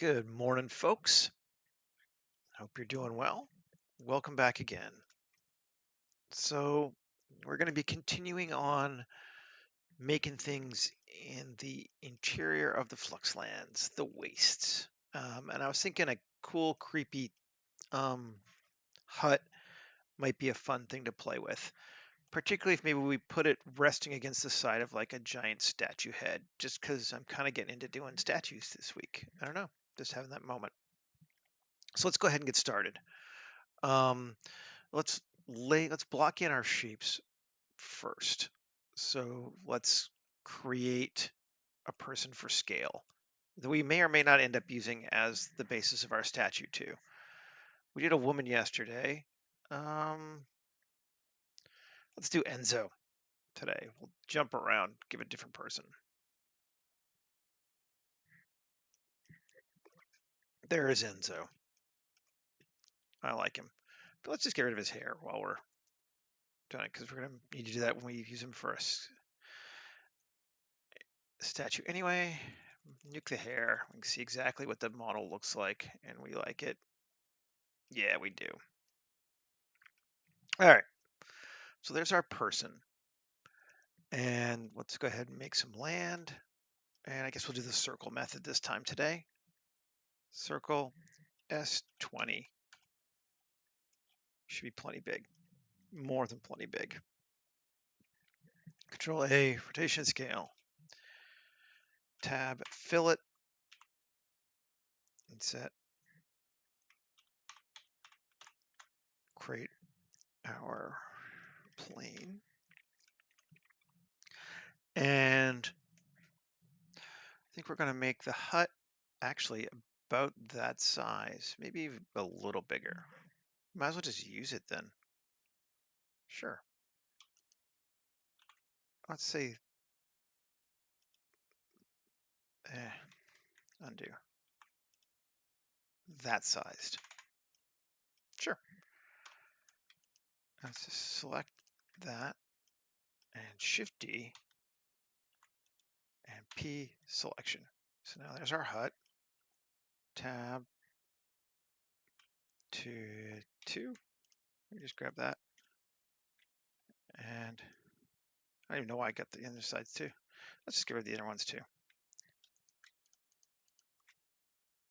Good morning, folks. Hope you're doing well. Welcome back again. So, we're going to be continuing on making things in the interior of the Fluxlands, the wastes. And I was thinking a cool, creepy um, hut might be a fun thing to play with, particularly if maybe we put it resting against the side of like a giant statue head, just because I'm kind of getting into doing statues this week. I don't know, just having that moment. So, let's go ahead and get started. Um, let's block in our shapes first. So let's create a person for scale that we may or may not end up using as the basis of our statue too. We did a woman yesterday. Um, let's do Enzo today. We'll jump around, give a different person. There is Enzo. I like him. But let's just get rid of his hair while we're doing it, because we're going to need to do that when we use him for a statue anyway. Nuke the hair. We can see exactly what the model looks like, and we like it. Yeah, we do. All right. So there's our person. And let's go ahead and make some land. And I guess we'll do the circle method this time today. Circle S20. Should be plenty big. More than plenty big. Control A, rotation scale. Tab, fillet. And set. Create our plane. And I think we're going to make the hut actually about that size, maybe even a little bigger. Might as well just use it then. Sure. Let's say, undo. That sized. Sure. Let's just select that and Shift D and P selection. So now there's our hut. Tab to 2. Let me just grab that. And I don't even know why I got the other sides too. Let's just get rid of the other ones too.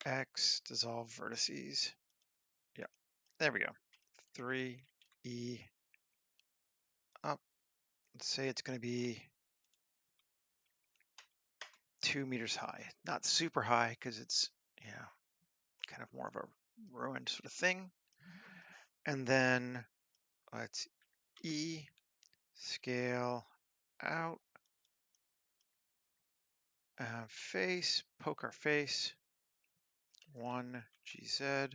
X, dissolve vertices. Yeah, there we go. 3E up. Let's say it's going to be 2 meters high. Not super high because it's, kind of more of a ruined sort of thing. And then let's E scale out. Face, poke our face. 1 GZ.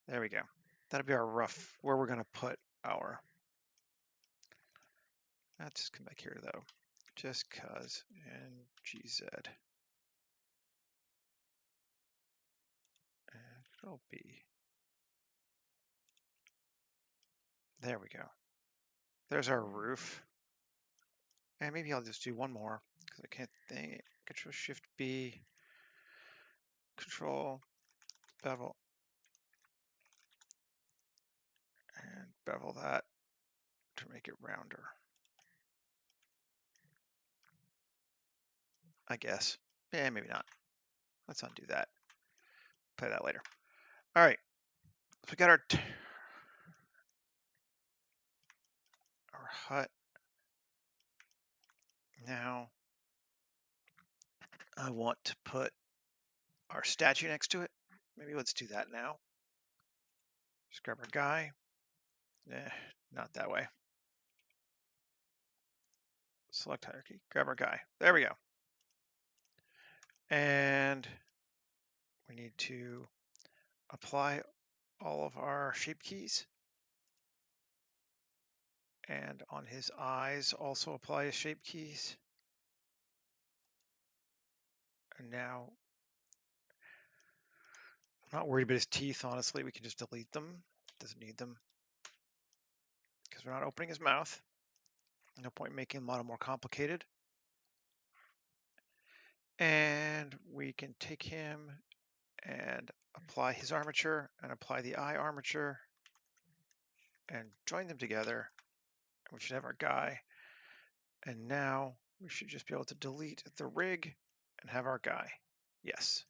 There we go. That'll be our rough, where we're going to put our. Let's just come back here though, just cause, and GZ. And it'll be. There we go. There's our roof. And maybe I'll just do one more because I can't think. Control Shift B. Control bevel. And bevel that to make it rounder. I guess. Yeah, maybe not. Let's undo that. Play that later. All right. So we got our hut. Now I want to put our statue next to it. Maybe let's do that now. Just grab our guy. Not that way. Select hierarchy. Grab our guy. There we go. And we need to apply all of our shape keys. And on his eyes, also apply his shape keys. And now, I'm not worried about his teeth, honestly. We can just delete them. Doesn't need them. Because we're not opening his mouth. No point in making the model more complicated. And And we can take him and apply his armature and apply the eye armature and join them together. We should have our guy. And now we should just be able to delete the rig and have our guy. Yes.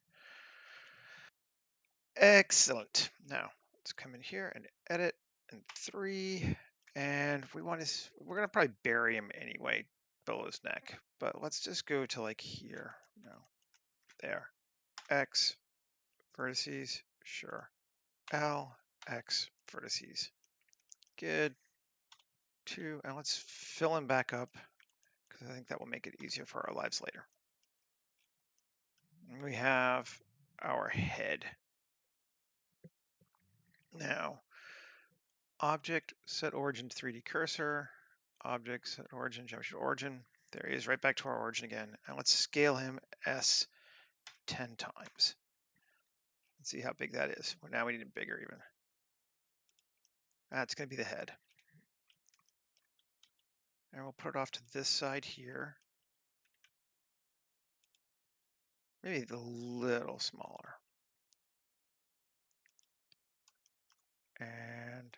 Excellent. Now let's come in here and edit and 3. And we're going to probably bury him anyway below his neck. But let's just go to like here. No, there. X vertices. Sure. L, X vertices. Good. 2. And let's fill him back up because I think that will make it easier for our lives later. And we have our head. Now, object set origin to 3D cursor, object set origin, geometry origin. There he is, right back to our origin again. And let's scale him S 10 times. Let's see how big that is. Well, now we need it bigger even. That's going to be the head. And we'll put it off to this side here. Maybe a little smaller. And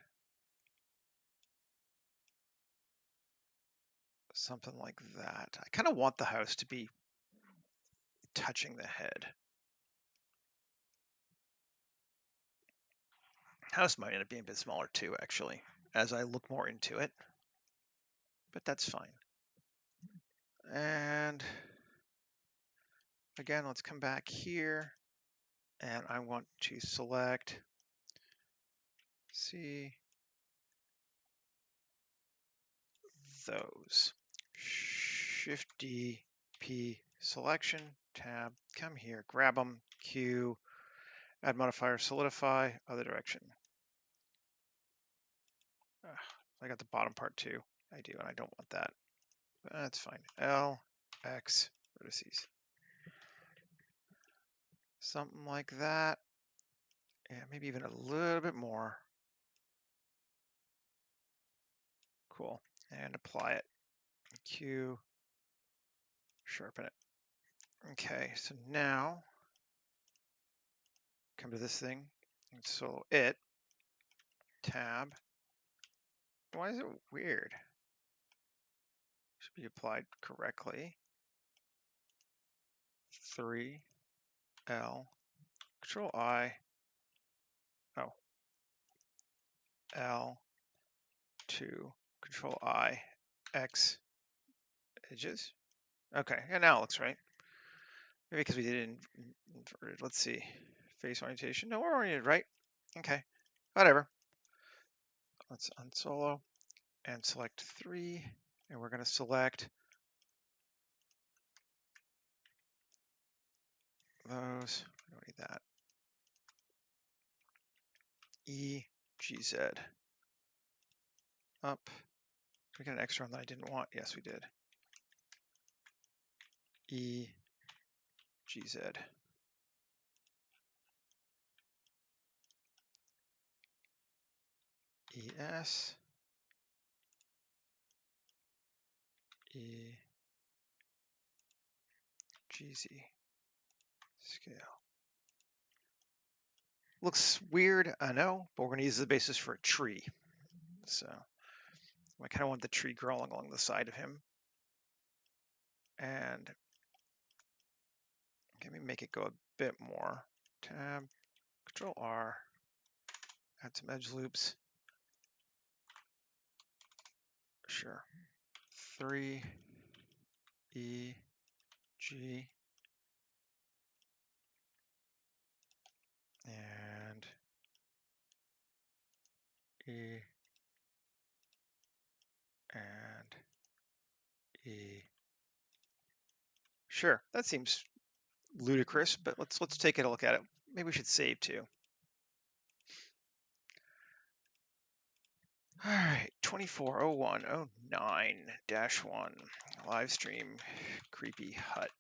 something like that. I kind of want the house to be touching the head. House might end up being a bit smaller too, actually, as I look more into it. But that's fine. And again, let's come back here. And I want to select C, those. Shift D, P, selection, tab, come here, grab them, Q, add modifier, solidify, other direction. I got the bottom part too. I do, and I don't want that. That's fine. L, X, vertices. Something like that. And maybe even a little bit more. Cool. And apply it. Q, sharpen it. Okay, so now come to this thing. And so it, tab. Why is it weird? Should be applied correctly. 3, L, Control I, oh, L, 2, Control I, X, edges. Okay, and now it looks right. Maybe because we did it inverted. Let's see. Face orientation. No, we're oriented right. Okay, whatever. Let's unsolo and select 3. And we're going to select those. We don't need that. E, G, Z. Up. We got an extra one that I didn't want. Yes, we did. E, G, Z. ES, E, GZ, scale. Looks weird, I know, but we're going to use the basis for a tree. So I kind of want the tree growing along the side of him. And let me make it go a bit more. Tab, Control R, add some edge loops. Sure. 3, E, G, and E, and E. Sure, that seems ludicrous, but let's take a look at it. Maybe we should save too. All right, 240109-1 live stream creepy hut.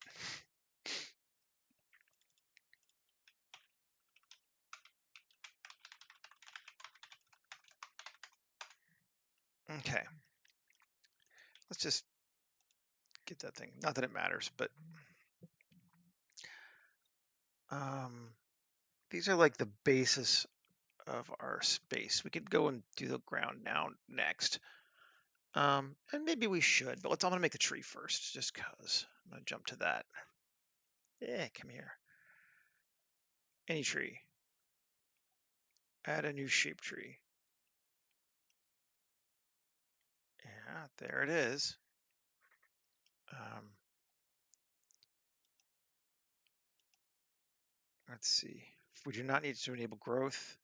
Okay, let's just get that thing. Not that it matters, but These are like the basis of our space. We could go and do the ground now next. And maybe we should, but I'm gonna make the tree first, just cause. I'm gonna jump to that. Yeah, come here. Any tree. Add a new shape tree. Yeah, there it is. Let's see. If we do not need to enable growth,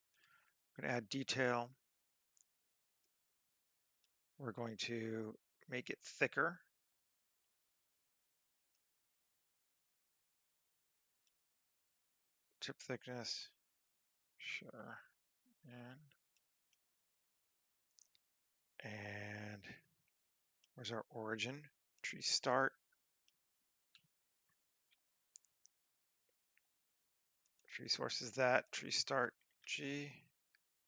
we're going to add detail. We're going to make it thicker. Tip thickness, sure. And where's our origin? Tree start. Tree source is that. Tree start G.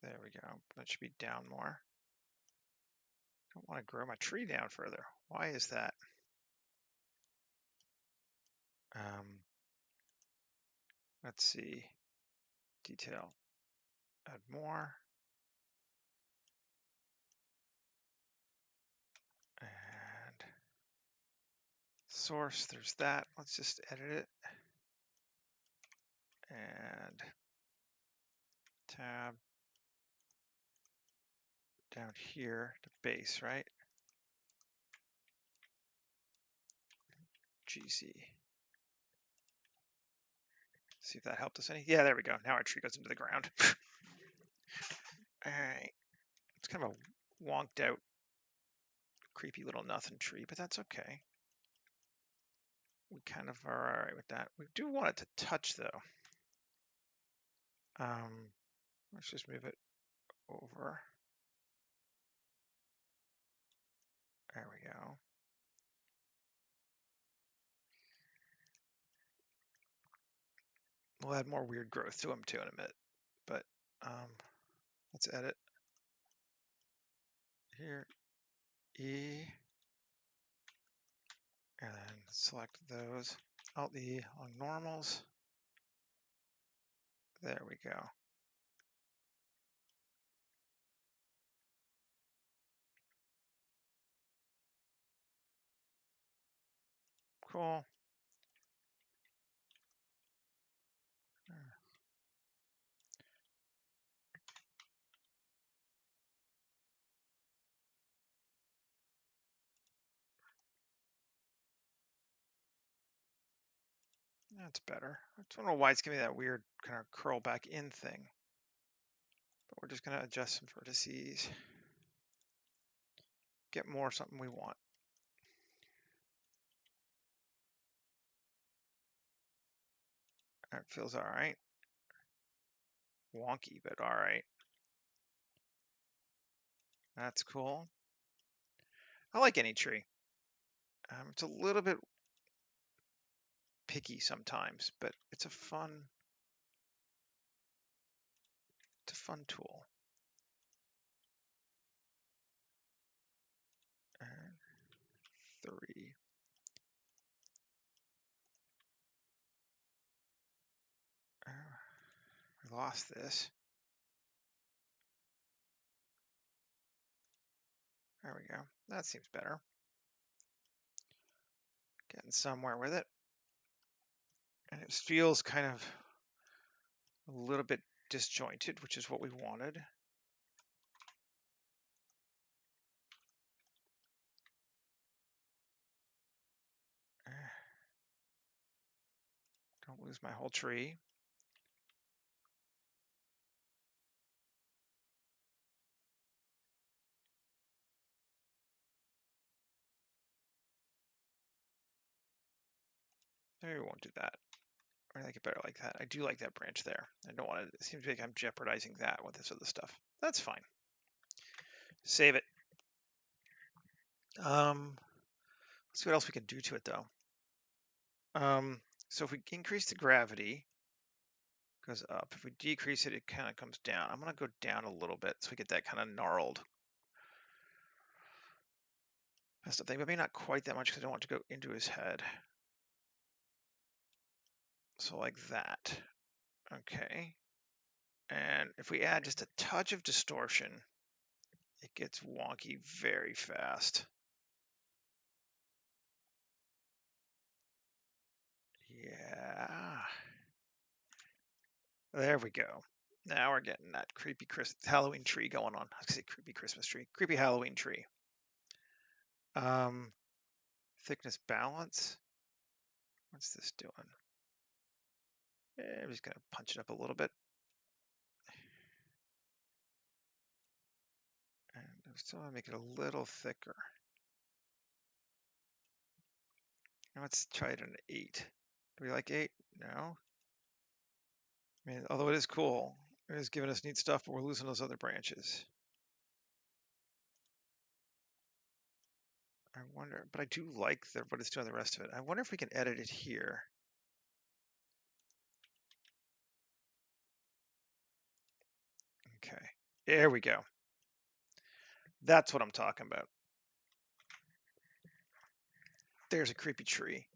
There we go. That should be down more. I don't want to grow my tree down further. Why is that? Let's see. Detail. Add more. And source, there's that. Let's just edit it. And tab down here to base, right? GC. See if that helped us any. Yeah, there we go. Now our tree goes into the ground. All right. It's kind of a wonked out, creepy little nothing tree, but that's okay. We kind of are all right with that. We do want it to touch though. Let's just move it over. There we go. We'll add more weird growth to them too in a bit, but let's edit here, E, and then select those, Alt E on normals. There we go. Cool. That's better. I don't know why it's giving me that weird kind of curl back in thing. But we're just going to adjust some vertices. Get more something we want. That feels all right. Wonky, but all right. That's cool. I like any tree. It's a little bit picky sometimes, but it's a fun tool. And 3. I lost this. There we go. That seems better. Getting somewhere with it. And it feels kind of a little bit disjointed, which is what we wanted. Don't lose my whole tree. Maybe we won't do that. I like it better like that. I do like that branch there. I don't want to, it seems like I'm jeopardizing that with this other stuff. That's fine. Save it. Let's see what else we can do to it though. So if we increase the gravity, it goes up. If we decrease it, it kind of comes down. I'm gonna go down a little bit so we get that kind of gnarled messed up thing, but maybe not quite that much because I don't want to go into his head. So like that. Okay. And if we add just a touch of distortion, it gets wonky very fast. Yeah. There we go. Now we're getting that creepy Halloween tree going on. I was gonna say creepy Christmas tree. Creepy Halloween tree. Thickness balance. What's this doing? I'm just gonna punch it up a little bit. And I'm still gonna make it a little thicker. Now let's try it an 8. Do we like 8? No. I mean, although it is cool, it is giving us neat stuff, but we're losing those other branches. I wonder, but I do like what it's doing the rest of it. I wonder if we can edit it here. Okay, there we go. That's what I'm talking about. There's a creepy tree.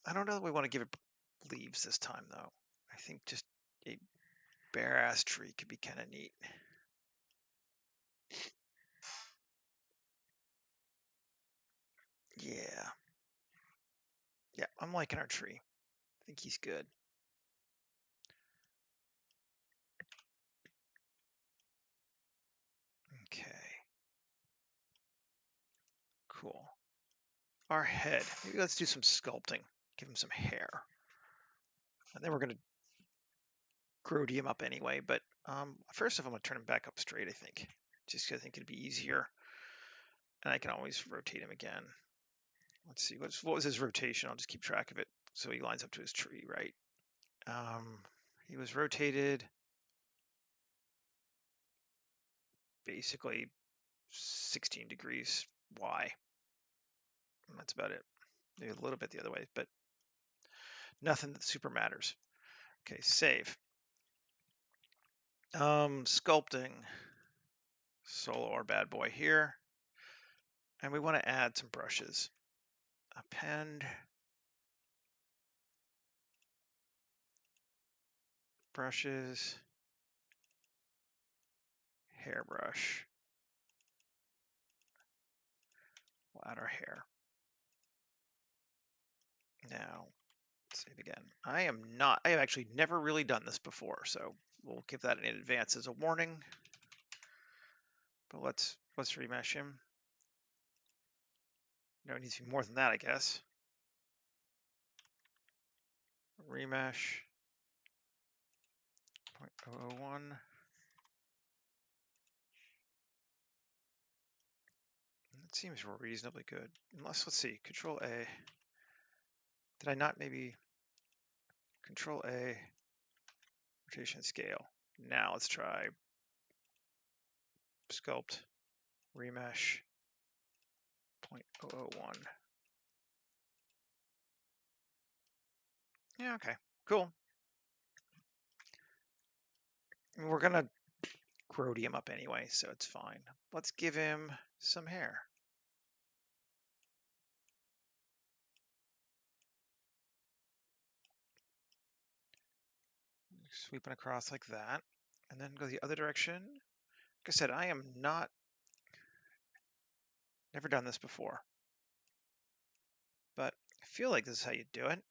I don't know that we want to give it leaves this time, though. I think just a bare ass tree could be kind of neat. Yeah. Yeah, I'm liking our tree. I think he's good. Okay. Cool. Our head. Maybe let's do some sculpting. Give him some hair. And then we're going to grody him up anyway. But first off, I'm going to turn him back up straight, I think. Just because I think it'd be easier. And I can always rotate him again. Let's see. What was his rotation? I'll just keep track of it so he lines up to his tree, right? He was rotated basically 16 degrees Y. And that's about it. Maybe a little bit the other way, but nothing that super matters. Okay, save. Sculpting. Solo our bad boy here. And we want to add some brushes. Append. Brushes. Hairbrush. We'll add our hair. Now, save again. I have actually never really done this before, so we'll give that in advance as a warning. But let's remesh him. No, it needs to be more than that, I guess. Remesh. 0.001. That seems reasonably good. Unless, let's see, Control A. Did I not maybe Control A, rotation scale. Now let's try sculpt, remesh, 0.001. Yeah, okay, cool. We're gonna grody him up anyway, so it's fine. Let's give him some hair. Sweeping across like that, and then go the other direction. Like I said, I am never done this before, but I feel like this is how you do it.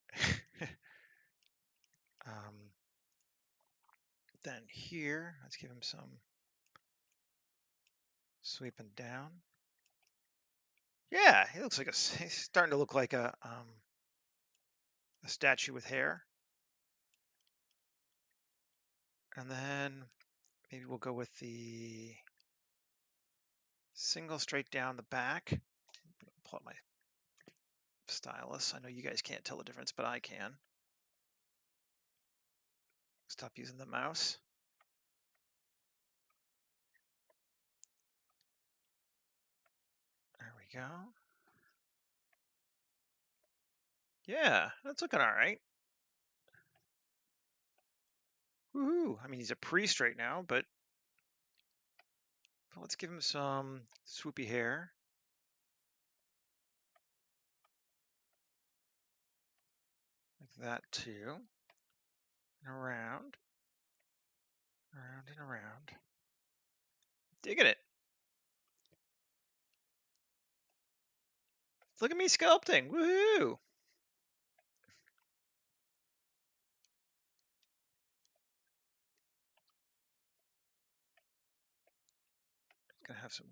Then here, let's give him some sweeping down. Yeah, he looks like he's starting to look like a statue with hair. And then maybe we'll go with the single straight down the back. Pull up my stylus. I know you guys can't tell the difference, but I can. Stop using the mouse. There we go. Yeah, that's looking all right. Woohoo! I mean, he's a priest right now, but let's give him some swoopy hair. that too. Around, around and around. Digging it. Look at me sculpting. Woohoo! Gonna have some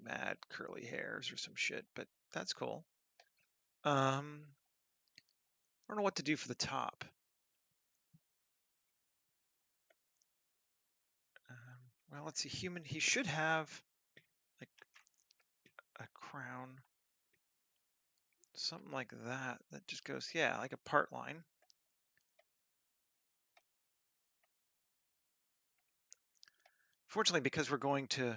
mad curly hairs or some shit, but that's cool. I don't know what to do for the top. Well, let's see. Human. He should have like a crown, something like that. That just goes, yeah, like a part line. Fortunately, because we're going to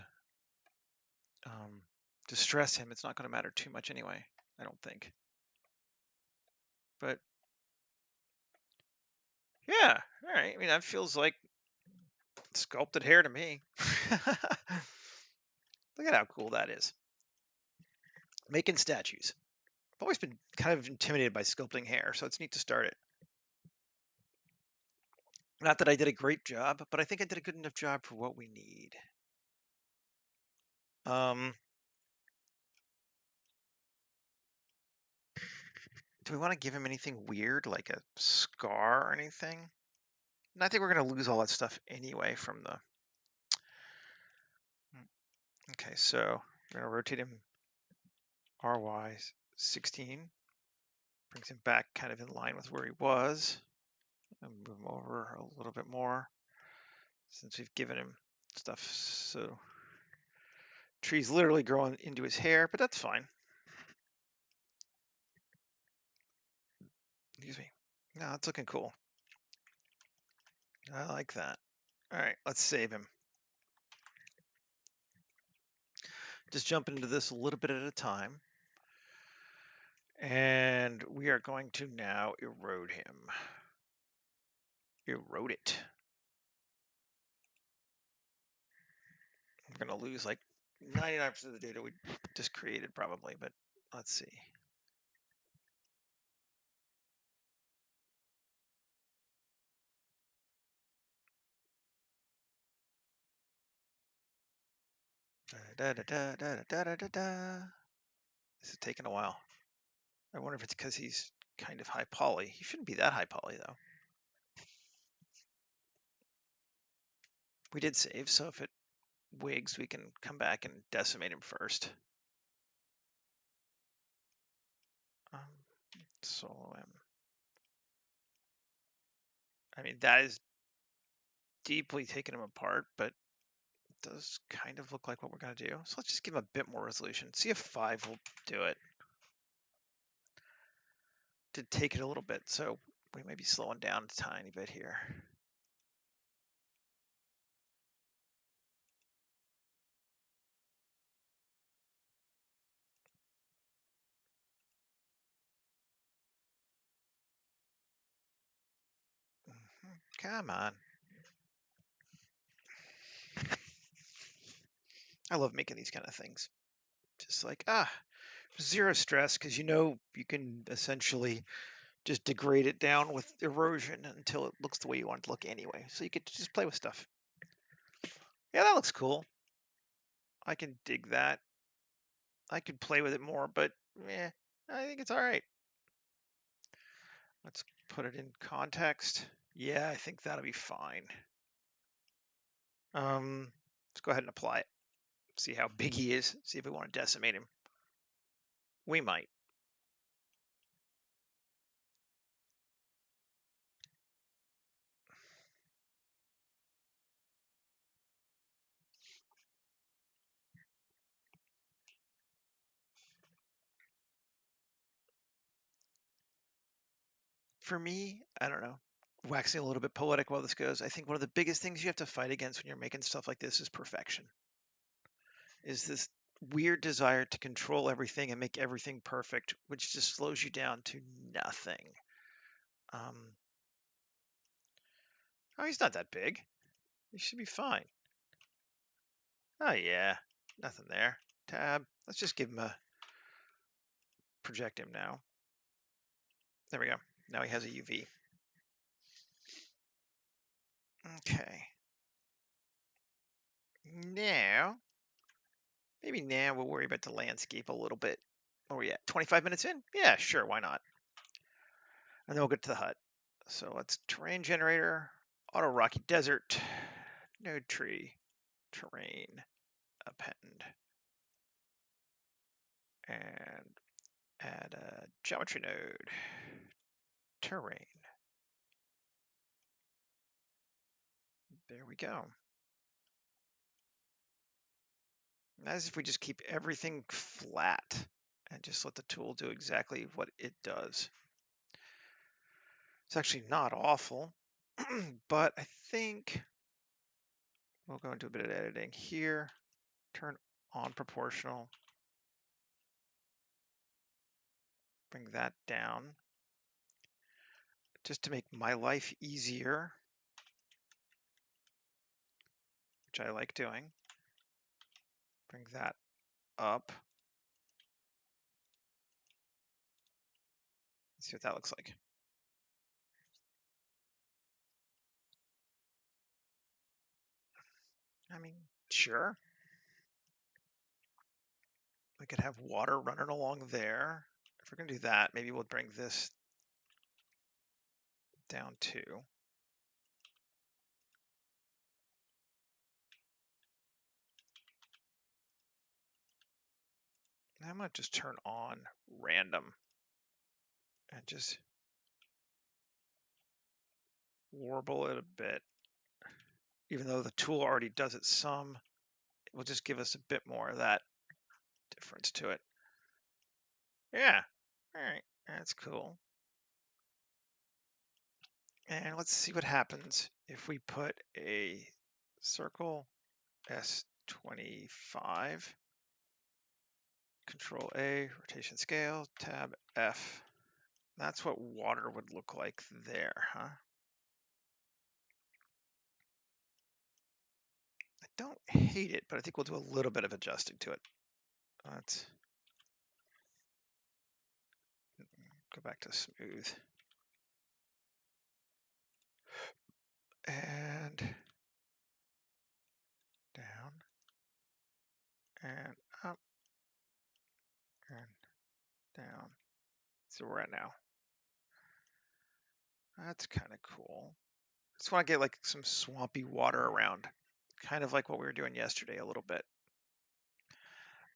distress him, it's not going to matter too much anyway. I don't think. But yeah, all right. I mean, that feels like sculpted hair to me. Look at how cool that is. Making statues. I've always been kind of intimidated by sculpting hair, so it's neat to start it. Not that I did a great job, but I think I did a good enough job for what we need. Do we want to give him anything weird, like a scar or anything? And I think we're going to lose all that stuff anyway from the... Okay, so we're going to rotate him RY 16. Brings him back kind of in line with where he was. And move him over a little bit more since we've given him stuff. So tree's literally growing into his hair, but that's fine. Excuse me. No, it's looking cool. I like that. All right, let's save him. Just jump into this a little bit at a time. And we are going to now erode him. Erode it. We're going to lose like 99% of the data we just created probably, but let's see. This is taking a while. I wonder if it's because he's kind of high poly. He shouldn't be that high poly though. We did save, so if it wigs, we can come back and decimate him first. Solo him. I mean, that is deeply taking him apart, but it does kind of look like what we're going to do. So let's just give him a bit more resolution. See if 5 will do it. To take it a little bit, so we may be slowing down a tiny bit here. Come on. I love making these kind of things. Just like, zero stress, because you know you can essentially just degrade it down with erosion until it looks the way you want it to look anyway. So you could just play with stuff. Yeah, that looks cool. I can dig that. I could play with it more, but I think it's all right. Let's put it in context. Yeah, I think that'll be fine. Let's go ahead and apply it. See how big he is. See if we want to decimate him. We might. For me, I don't know. Waxing a little bit poetic while this goes, I think one of the biggest things you have to fight against when you're making stuff like this is perfection. Is this weird desire to control everything and make everything perfect, which just slows you down to nothing. Oh, he's not that big. He should be fine. Oh, yeah. Nothing there. Tab. Let's just give him a... project him now. There we go. Now he has a UV. Okay. Maybe now we'll worry about the landscape a little bit. Where are we at? 25 minutes in? Yeah, sure, why not? And then we'll get to the hut. So let's terrain generator, auto rocky desert, node tree, terrain, append, and add a geometry node, terrain. There we go. As if we just keep everything flat and just let the tool do exactly what it does. It's actually not awful, but I think we'll go into a bit of editing here, turn on proportional, bring that down, just to make my life easier, which I like doing. Bring that up. Let's see what that looks like. I mean, sure. We could have water running along there. If we're gonna do that, maybe we'll bring this down too. I'm gonna just turn on random and just warble it a bit. Even though the tool already does it some, it will just give us a bit more of that difference to it. Yeah, all right, that's cool. And let's see what happens if we put a circle S25, Control A, rotation scale, Tab F. That's what water would look like there, huh? I don't hate it, but I think we'll do a little bit of adjusting to it. Let's go back to smooth. And down and up and down. So we're at now. That's kind of cool. I just want to get like some swampy water around, kind of like what we were doing yesterday a little bit.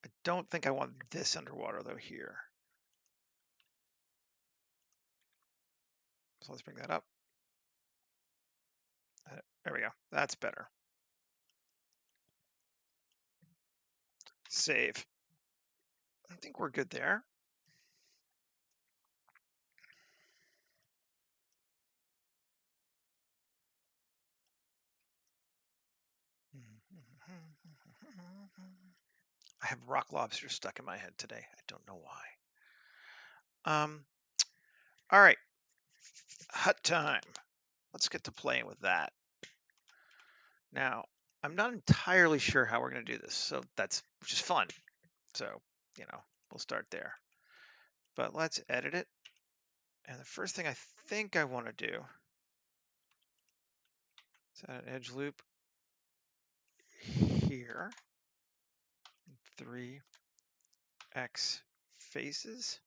I don't think I want this underwater though here. So let's bring that up. There we go. That's better. Save. I think we're good there. I have rock lobster stuck in my head today. I don't know why. All right. Hut time. Let's get to playing with that. Now, I'm not entirely sure how we're going to do this, so that's which is fun. So, we'll start there. But let's edit it. And the first thing I think I want to do is add an edge loop here. 3x faces.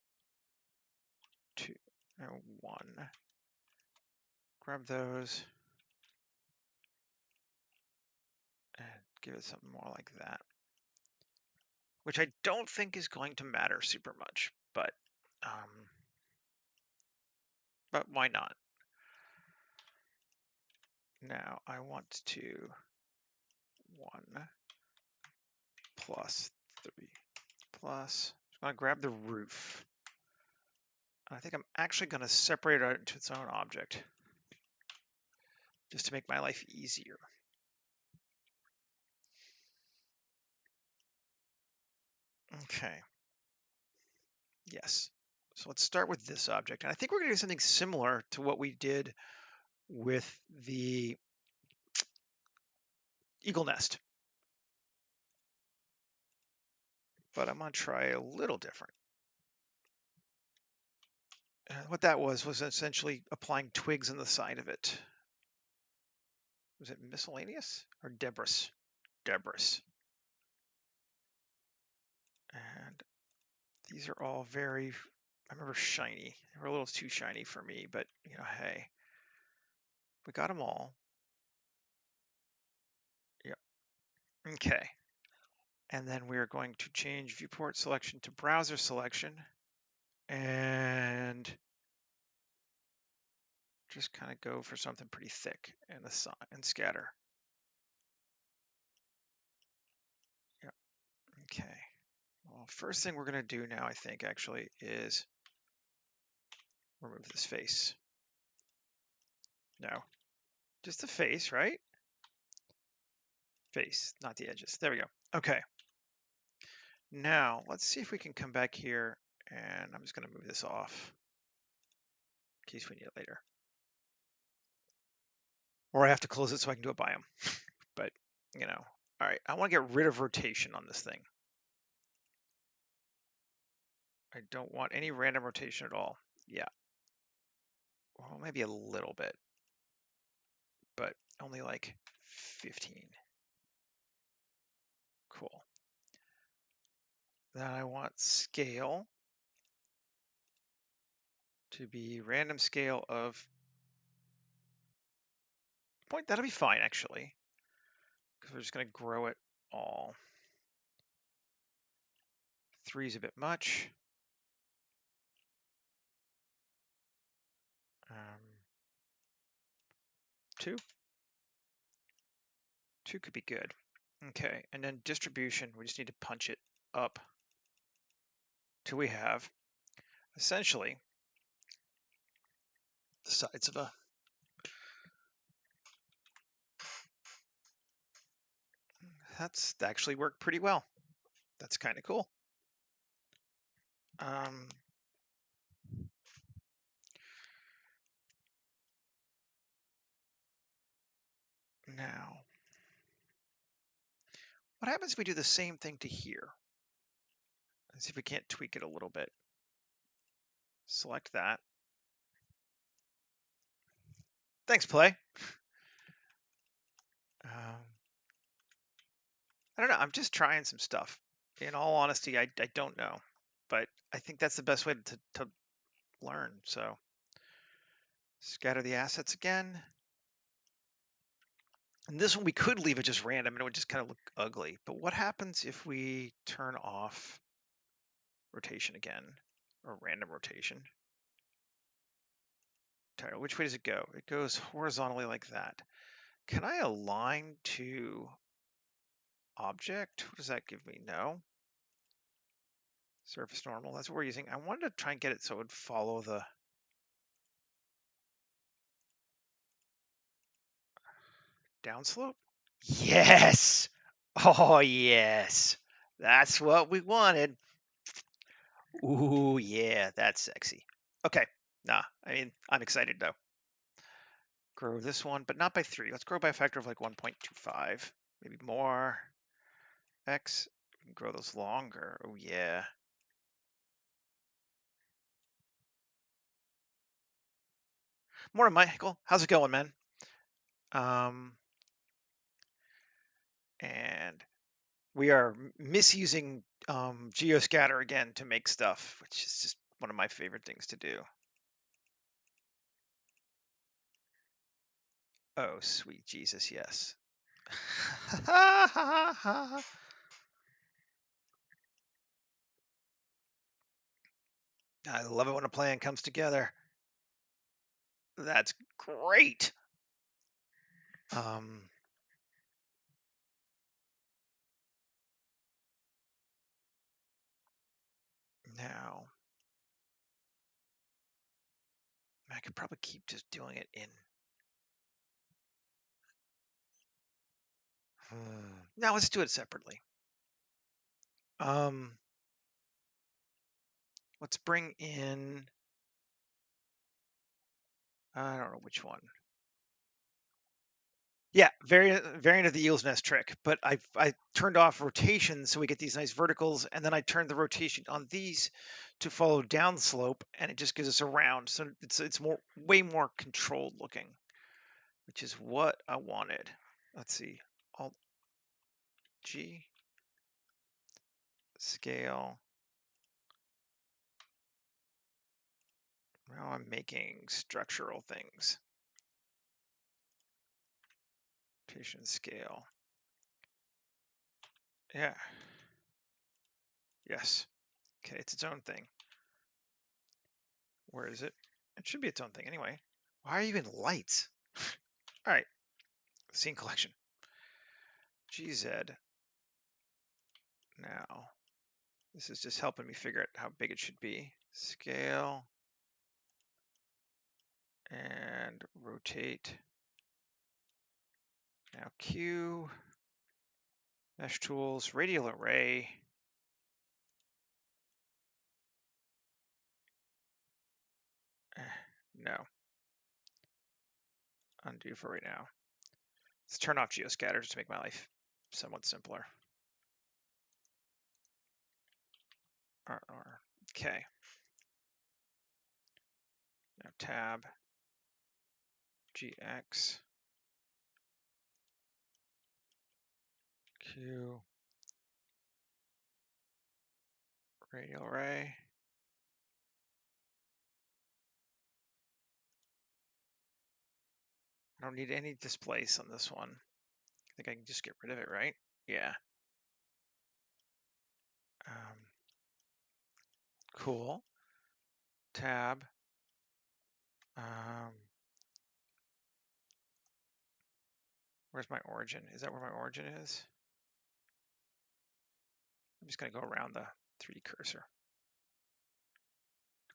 2 and 1. Grab those and give it something more like that. Which I don't think is going to matter super much, but why not? Now I want to 1 plus 3 plus. I'm going to grab the roof. I think I'm actually going to separate it out into its own object just to make my life easier. Okay. Yes. So let's start with this object. And I think we're going to do something similar to what we did with the eagle nest. But I'm going to try a little different. what that was essentially applying twigs on the side of it. Was it miscellaneous or debris? Debris. And these are all very, I remember shiny. They were a little too shiny for me, but you know, hey, we got them all. Yep. Okay. And then we're going to change viewport selection to browser selection and just kind of go for something pretty thick and scatter. Yep. Okay. Well, first thing we're going to do now, I think, actually, is remove this face. No, just the face, right? Face, not the edges. There we go. Okay. Now, let's see if we can come back here, and I'm just going to move this off in case we need it later. Or I have to close it so I can do it by them. But, you know, all right, I want to get rid of rotation on this thing. I don't want any random rotation at all. Yeah. Well, maybe a little bit, but only like 15. Cool. Then I want scale to be random scale of point. That'll be fine, actually, because we're just going to grow it all. 3 is a bit much. 2. 2 could be good. Okay, and then distribution, we just need to punch it up till we have essentially the sides of a that's actually worked pretty well. That's kind of cool. Now, what happens if we do the same thing to here? Let's see if we can't tweak it a little bit. Select that. Thanks, Play. I don't know. I'm just trying some stuff. In all honesty, I don't know, but I think that's the best way to learn. So scatter the assets again. And this one we could leave it just random and it would just kind of look ugly. But what happens if we turn off rotation again, or random rotation? Title, which way does it go? It goes horizontally like that. Can I align to object? What does that give me? No. Surface normal, that's what we're using. I wanted to try and get it so it would follow the downslope. Yes. Oh, yes. That's what we wanted. Ooh, yeah, that's sexy. Okay. Nah, I mean, I'm excited though. Grow this one, but not by 3. Let's grow by a factor of like 1.25, maybe more. X, we can grow those longer. Oh, yeah. Morning, Michael. How's it going, man? And we are misusing geoscatter again to make stuff, which is just one of my favorite things to do. Oh, sweet Jesus, yes. I love it when a plan comes together. That's great. Now, I could probably keep just doing it in. Now let's do it separately. Let's bring in, I don't know which one. Yeah, variant of the eel's nest trick, but I turned off rotation so we get these nice verticals, and then I turned the rotation on these to follow down slope, and it just gives us a round. So it's way more controlled looking, which is what I wanted. Let's see, Alt G, scale. Now I'm making structural things. Rotation scale. Yeah. Yes. Okay, it's its own thing. Where is it? It should be its own thing anyway. Why are you in lights? All right, scene collection. GZ. Now, this is just helping me figure out how big it should be. Scale and rotate. Now Q, mesh tools, radial array. No. Undo for right now. Let's turn off geoscatter just to make my life somewhat simpler. Okay. Now tab, GX, Q, radial array. I don't need any displace on this one. I think I can just get rid of it, right? Yeah. Cool. Tab. Where's my origin? Is that where my origin is? I'm just going to go around the 3D cursor,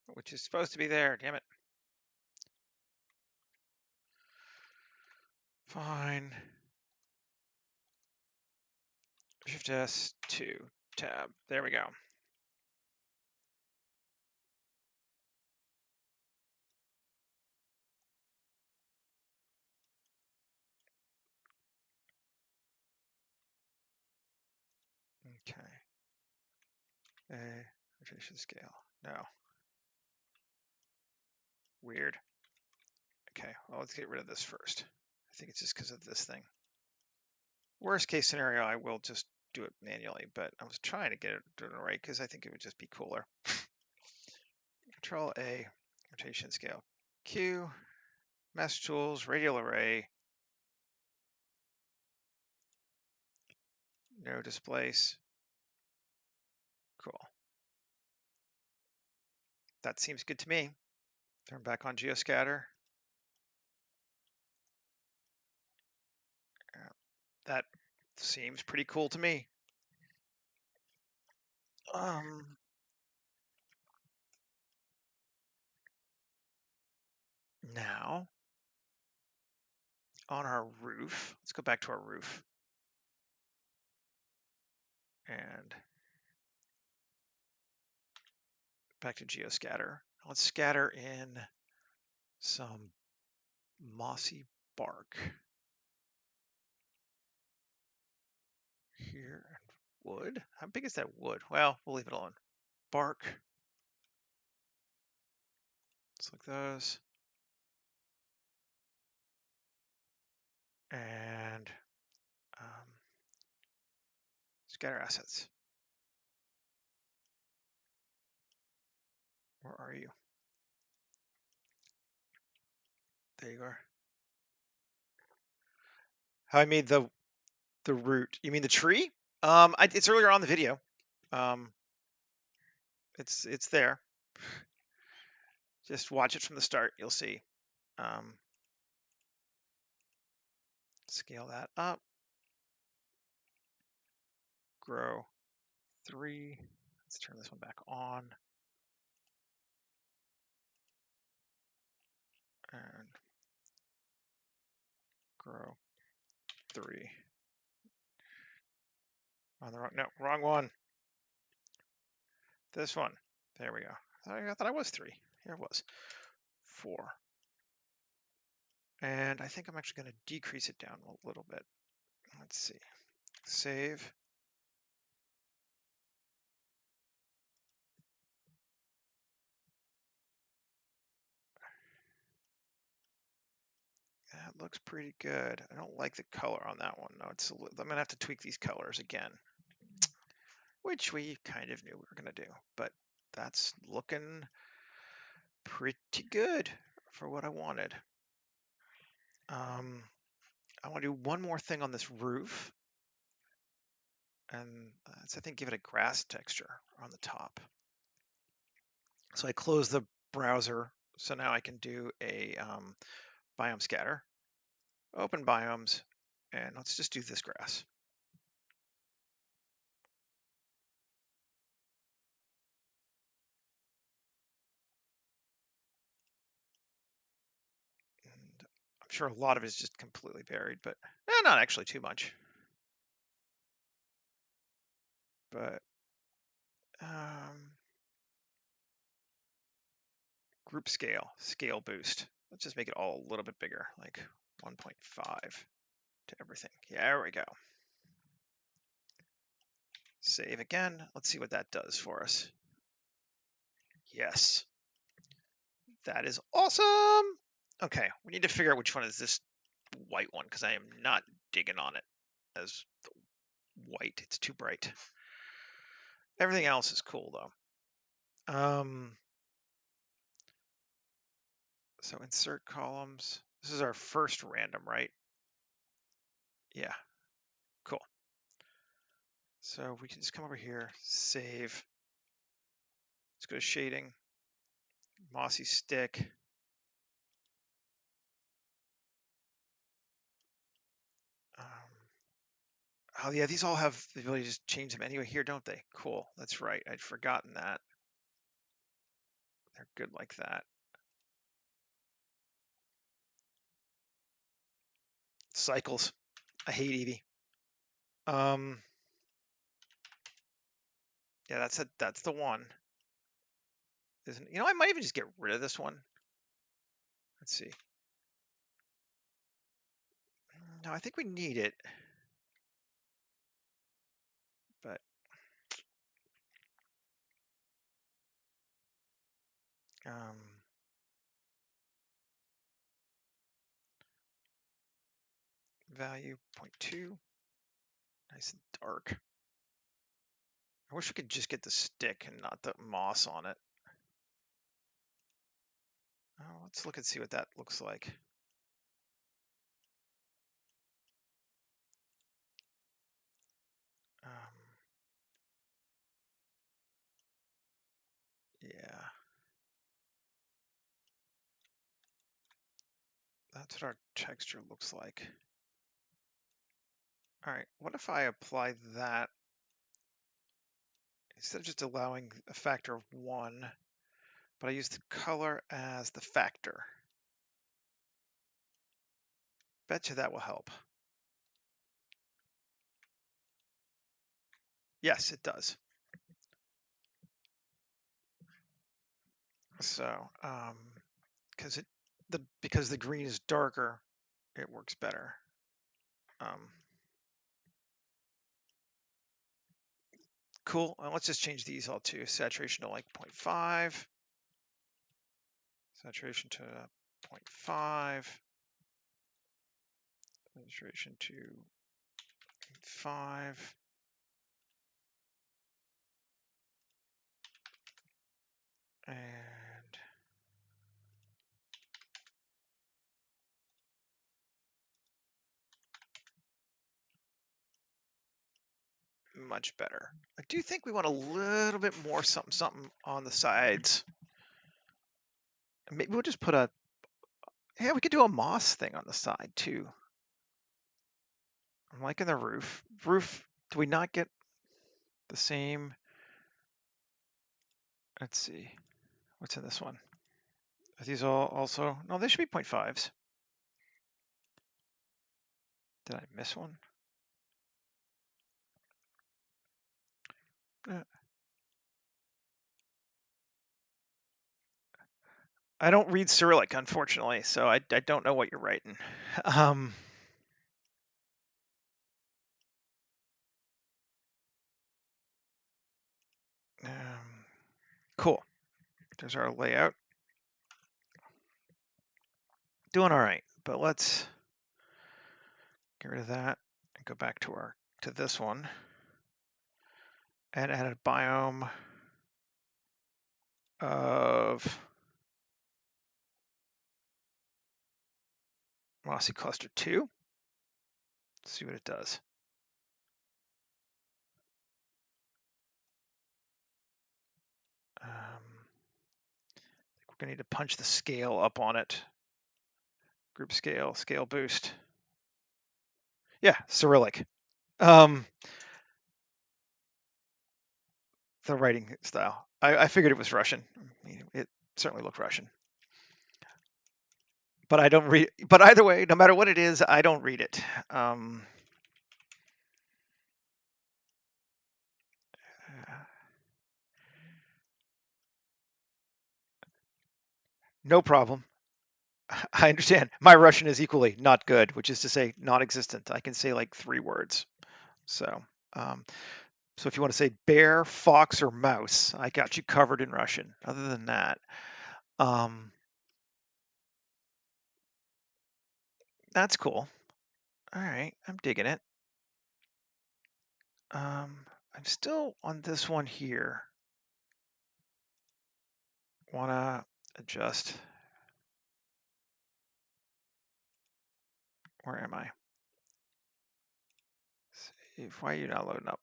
which is supposed to be there. Damn it. Fine. Shift S, 2, tab. There we go. Okay. A rotation scale. No. Weird. Okay, well, let's get rid of this first. I think it's just because of this thing. Worst case scenario, I will just do it manually, but I was trying to get it done right because I think it would just be cooler. Control A, rotation scale. Q, mesh tools, radial array. No displace. Cool. That seems good to me. Turn back on geoscatter. That seems pretty cool to me. Now, on our roof, let's go back to our roof. And back to geoscatter. Let's scatter in some mossy bark. Here, wood. How big is that wood? Well, we'll leave it alone. Bark. Let's look those. And scatter assets. Where are you? There you are. How I made the root. You mean the tree? It's earlier on the video. It's there. Just watch it from the start. You'll see. Scale that up. Grow 3. Let's turn this one back on. And grow 3. On the wrong one. This one. There we go. I thought I was 3. Here it was. 4. And I think I'm actually going to decrease it down a little bit. Let's see. Save. That looks pretty good. I don't like the color on that one. No, I'm going to have to tweak these colors again, which we kind of knew we were going to do, but that's looking pretty good for what I wanted. I want to do one more thing on this roof, and let's, I think, give it a grass texture on the top. So I close the browser, so now I can do a biome scatter, open biomes, and let's just do this grass. And I'm sure a lot of it is just completely buried, but not actually too much. But group scale boost. Let's just make it all a little bit bigger, like 1.5 to everything. Yeah, there we go. Save again. Let's see what that does for us. Yes. That is awesome. Okay, we need to figure out which one is this white one, because I am not digging on it as white. It's too bright. Everything else is cool though. So insert columns. This is our first random, right? Yeah, cool. So we can just come over here, save. Let's go to shading, mossy stick. Oh yeah, these all have the ability to just change them anyway here, don't they? Cool, that's right. I'd forgotten that. They're good like that. Cycles. I hate Eevee. Yeah, that's the one. Isn't, I might even just get rid of this one. Let's see. No, I think we need it. But value 0.2. Nice and dark. I wish we could just get the stick and not the moss on it. Oh, let's look and see what that looks like. Yeah. That's what our texture looks like. All right, what if I apply that instead of just allowing a factor of 1, but I use the color as the factor? Bet you that will help. Yes, it does. So, because the green is darker, it works better. Cool. Let's just change these all to saturation to like 0.5. Saturation to 0.5. Saturation to 5. And much better. I do think we want a little bit more something on the sides. Maybe we'll just put yeah, we could do a moss thing on the side too. I'm liking the roof. Roof, do we not get the same? Let's see. What's in this one? Are these all also? No, they should be 0.5s. Did I miss one? I don't read Cyrillic, unfortunately, so I don't know what you're writing. Um, cool. There's our layout. Doing all right, but let's get rid of that and go back to this one and add a biome of Mossy Cluster 2. Let's see what it does. I think we're gonna need to punch the scale up on it. Group scale, scale boost. Yeah, Cyrillic. The writing style. I figured it was Russian. It certainly looked Russian. But I don't read. But either way, no matter what it is, I don't read it. No problem. I understand. My Russian is equally not good, which is to say, non-existent. I can say like 3 words. So, um, so if you want to say bear, fox, or mouse, I got you covered in Russian. Other than that, that's cool. All right, I'm digging it. I'm still on this one here. Wanna adjust. Where am I? Save. Why are you not loading up?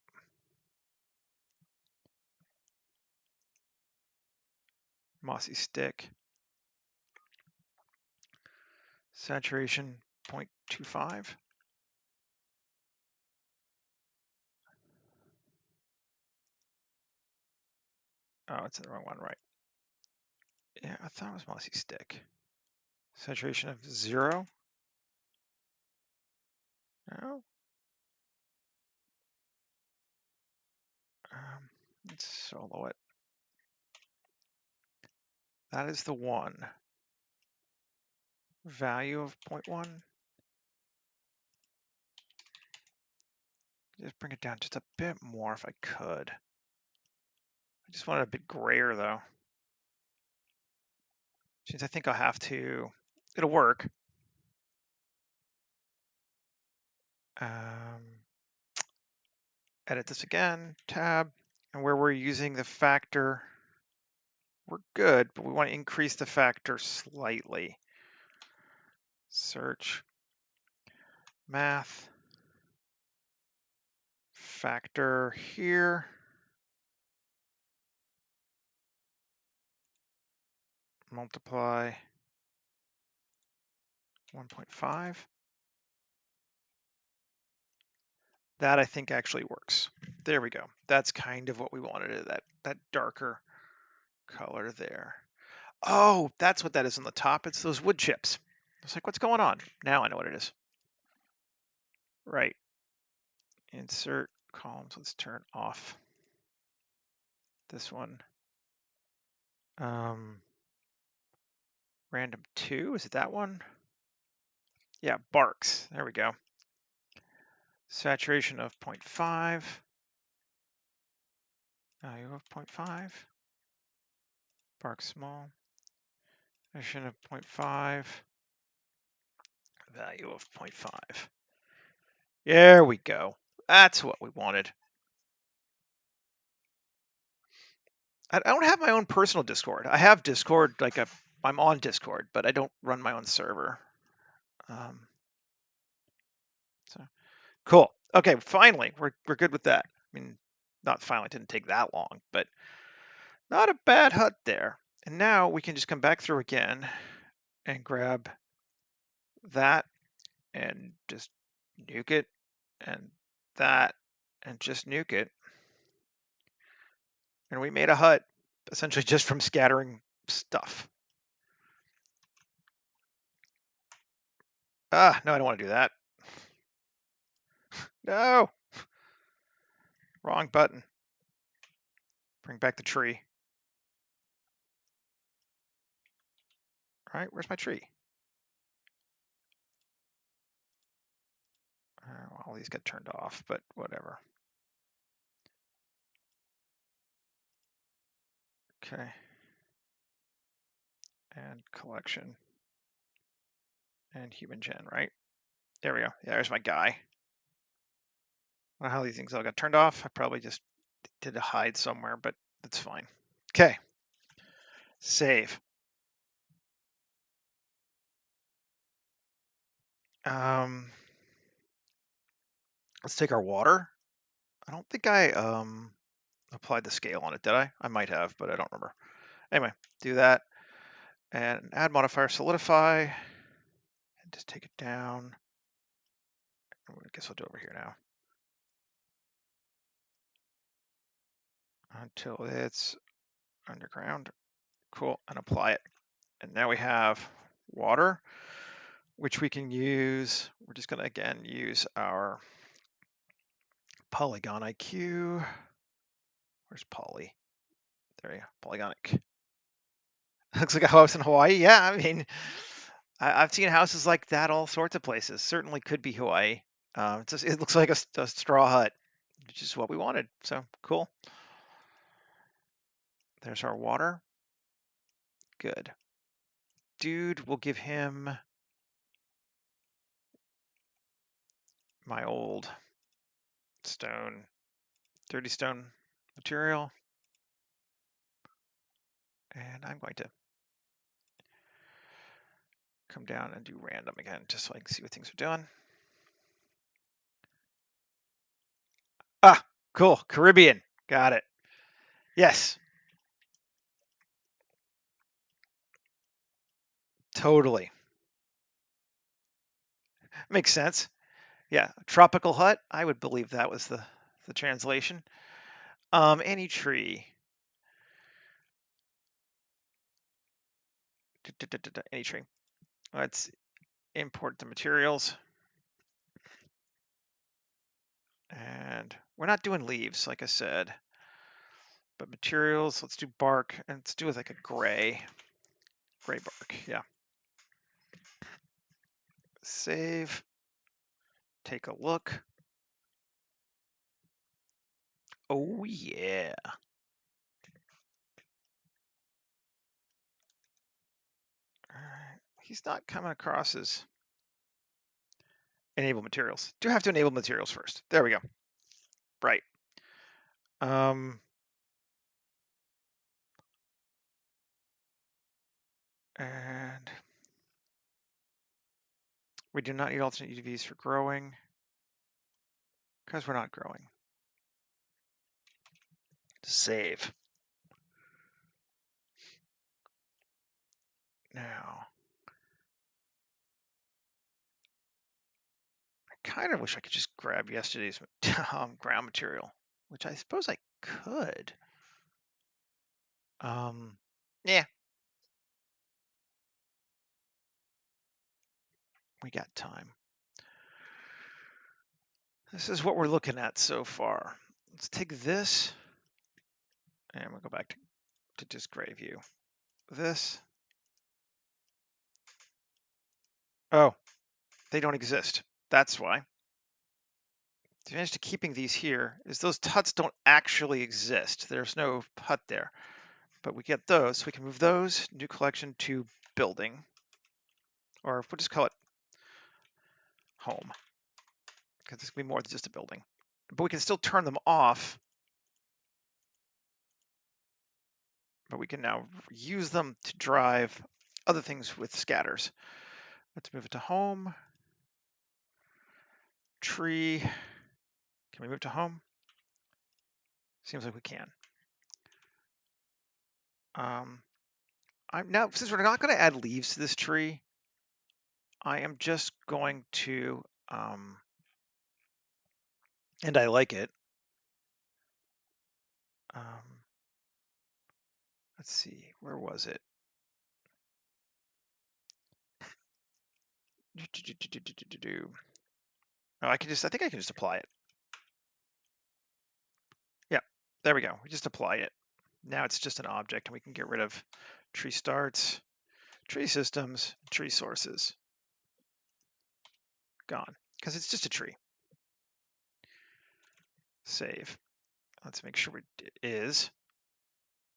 Mossy stick. Saturation 0.25. Oh, it's the wrong one, right? Yeah, I thought it was mossy stick. Saturation of 0. No. Let's solo it. That is the one. Value of 0.1. Just bring it down just a bit more if I could. I just want it a bit grayer though. Since I think I'll have to, it'll work. Edit this again, tab, and where we're using the factor, we're good, but we want to increase the factor slightly. Search, math, factor here. Multiply 1.5. That I think actually works. There we go. That's kind of what we wanted, that darker color there. Oh, that's what that is on the top. It's those wood chips. It's like, what's going on? Now I know what it is. Right. Insert columns. Let's turn off this one. Random 2, is it that one? Yeah, barks. There we go. Saturation of 0.5. Value of 0.5. Bark small. Saturation of 0.5. Value of 0.5. There we go. That's what we wanted. I don't have my own personal Discord. I have Discord, I'm on Discord, but I don't run my own server. So cool. Okay, finally, we're good with that. I mean, not finally, it didn't take that long, but not a bad hut there. And now we can just come back through again and grab that and just nuke it, and that and just nuke it. And we made a hut essentially just from scattering stuff. Ah, no, I don't want to do that. No. Wrong button. Bring back the tree. All right, where's my tree? Well, these got turned off, but whatever. Okay. And collection. And human gen, right? There we go. Yeah, there's my guy. I don't know how these things all got turned off. I probably just did a hide somewhere, but that's fine. Okay. Save. Let's take our water. I don't think I applied the scale on it, did I? I might have, but I don't remember. Anyway, do that. And add modifier solidify. And just take it down. I guess I'll do it over here now. Until it's underground. Cool, and apply it. And now we have water, which we can use. We're just gonna, again, use our Polygon IQ. Where's Poly? There you go, Polygonic. Looks like a house in Hawaii. Yeah, I mean, I've seen houses like that all sorts of places. Certainly could be Hawaii. It looks like a straw hut, which is what we wanted. So cool. There's our water. Good. Dude, we'll give him my old stone, 30 stone material. And I'm going to come down and do random again, just so I can see what things are doing. Ah, cool. Caribbean. Got it. Yes. Totally. Makes sense. Yeah. Tropical hut. I would believe that was the translation. Any tree. Any tree. Let's import the materials. And we're not doing leaves, like I said. But materials, let's do bark. And let's do with like a gray bark. Yeah. Save. Take a look. Oh, yeah. All right. He's not coming across as enable materials. Do have to enable materials first. There we go. Right. And we do not need alternate UVs for growing because we're not growing. Save. Now, I kind of wish I could just grab yesterday's ground material, which I suppose I could. Yeah. We got time. This is what we're looking at so far. Let's take this, and we'll go back to just gray view. This. Oh, they don't exist. That's why. The advantage to keeping these here is those huts don't actually exist. There's no hut there. But we get those. We can move those, new collection, to building. Or we'll just call it home. Because it's going to be more than just a building. But we can still turn them off. But we can now use them to drive other things with scatters. Let's move it to home. Tree. Can we move to home? Seems like we can. Now, since we're not going to add leaves to this tree, I am just going to, and I like it. Let's see, where was it? Oh, I think I can just apply it. Yeah, there we go. We just apply it. Now it's just an object, and we can get rid of tree starts, tree systems, tree sources. Gone, because it's just a tree. Save. Let's make sure it is.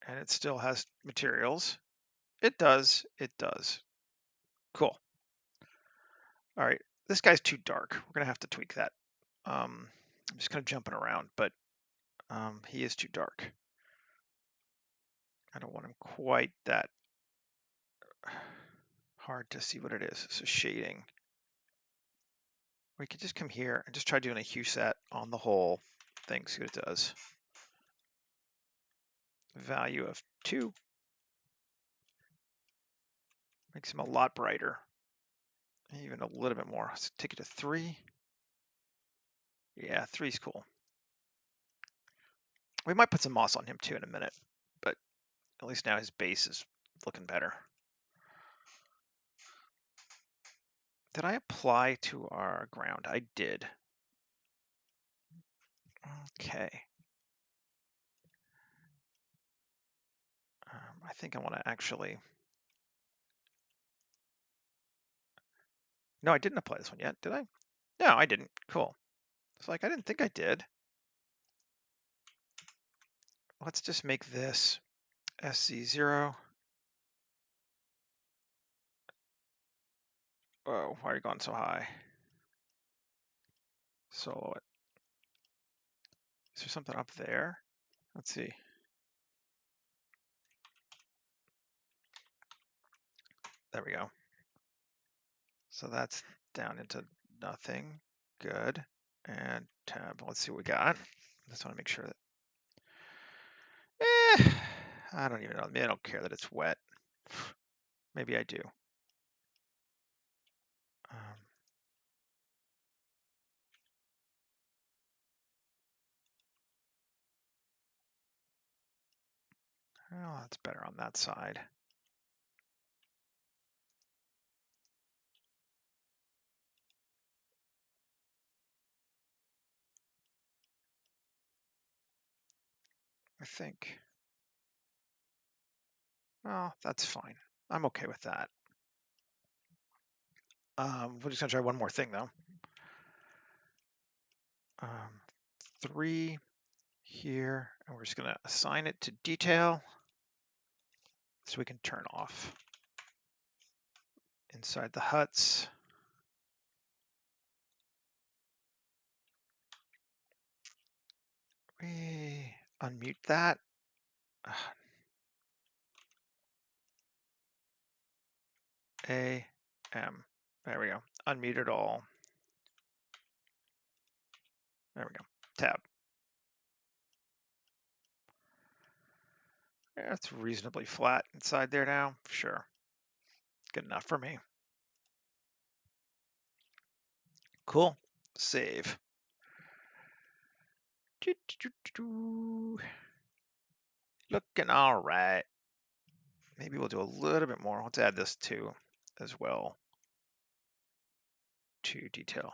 And it still has materials. It does. It does. Cool. All right. This guy's too dark. We're going to have to tweak that. I'm just kind of jumping around, but he is too dark. I don't want him quite that hard to see what it is. So shading. We could just come here and just try doing a hue set on the whole thing, see what it does. Value of 2. Makes him a lot brighter. Even a little bit more. Let's take it to 3. Yeah, 3's cool. We might put some moss on him too in a minute, but at least now his base is looking better. Did I apply to our ground? I did. Okay. I think I want to actually... No, I didn't apply this one yet, did I? No, I didn't. Cool. It's like, I didn't think I did. Let's just make this SC0. Oh, why are you going so high? Solo it. Is there something up there? Let's see. There we go. So that's down into nothing. Good. And tab. Let's see what we got. Just want to make sure that. I don't even know. Maybe I don't care that it's wet. Maybe I do. Well, that's better on that side. I think. Well, that's fine. I'm okay with that. We're just gonna try one more thing though. 3 here, and we're just gonna assign it to detail so we can turn off inside the huts. We unmute that. AM. There we go. Unmute it all. There we go. Tab. Yeah, it's reasonably flat inside there now. Sure. Good enough for me. Cool. Save. Looking all right. Maybe we'll do a little bit more. Let's add this too as well to detail.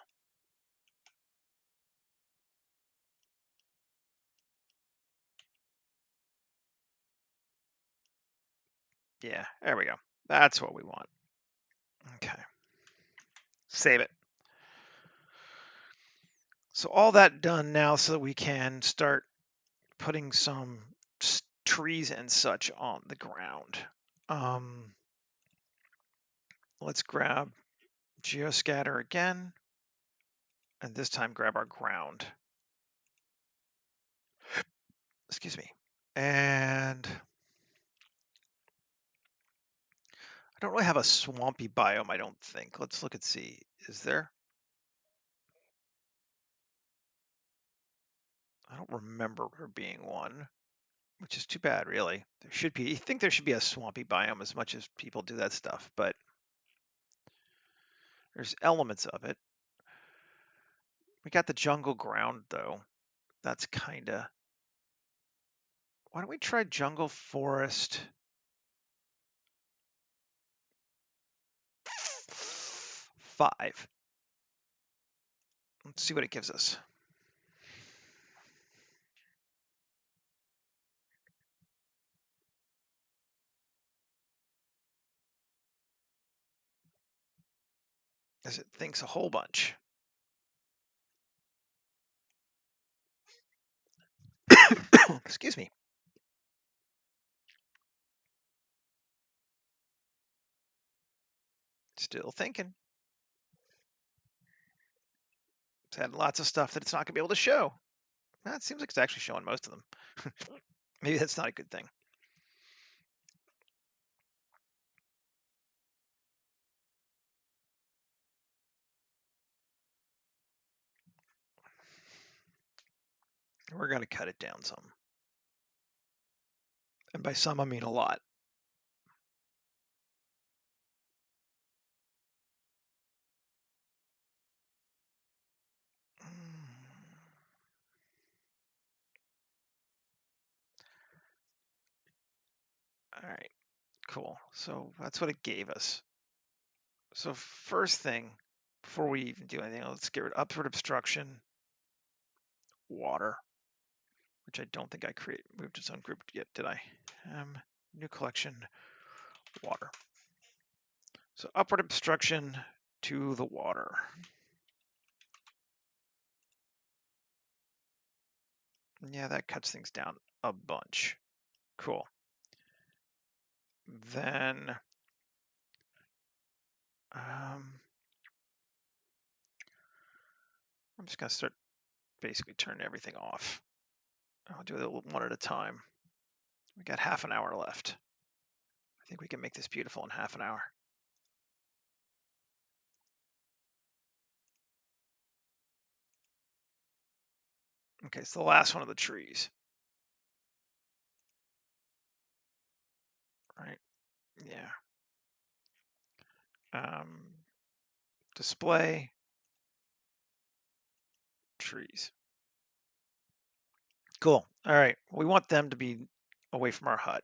Yeah, there we go. That's what we want. Okay. Save it. So all that done now so that we can start putting some trees and such on the ground. Let's grab geoscatter again, and this time grab our ground. Excuse me. And I don't really have a swampy biome, I don't think. Let's look and see. Is there? I don't remember there being one, which is too bad, really. There should be. You think there should be a swampy biome as much as people do that stuff, but there's elements of it. We got the jungle ground, though. That's kind of... Why don't we try jungle forest? 5. Let's see what it gives us. as it thinks a whole bunch. Excuse me. Still thinking. It's had lots of stuff that it's not going to be able to show. It seems like it's actually showing most of them. Maybe that's not a good thing. We're going to cut it down some. And by some, I mean a lot. All right, cool. So that's what it gave us. So first thing, before we even do anything, let's get rid of upward obstruction, water, which I don't think I moved its own group yet, did I? New collection, water. So upward obstruction to the water. Yeah, that cuts things down a bunch. Cool. Then I'm just going to start basically turning everything off. I'll do it one at a time. We got half an hour left. I think we can make this beautiful in half an hour. Okay, so the last one of the trees. Right, yeah. Display trees. Cool. All right, we want them to be away from our hut.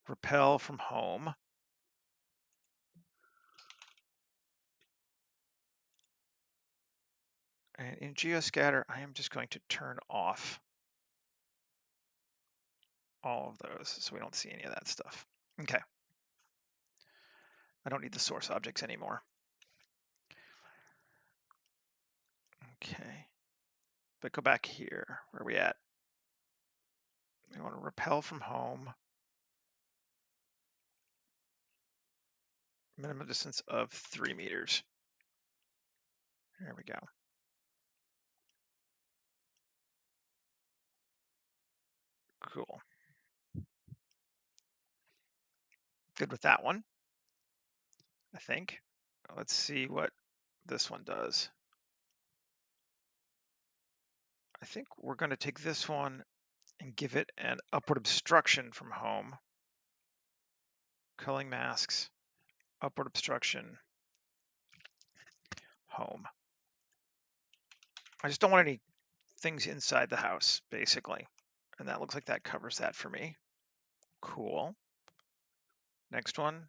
Repel from home. And in geoscatter, I am just going to turn off all of those so we don't see any of that stuff. Okay. I don't need the source objects anymore. Okay. But go back here. Where are we at? We want to repel from home. Minimum distance of 3 meters. There we go. Cool. Good with that one, I think. Let's see what this one does. I think we're going to take this one and give it an upward obstruction from home. Culling masks, upward obstruction, home. I just don't want any things inside the house, basically. And that looks like that covers that for me. Cool. Next one.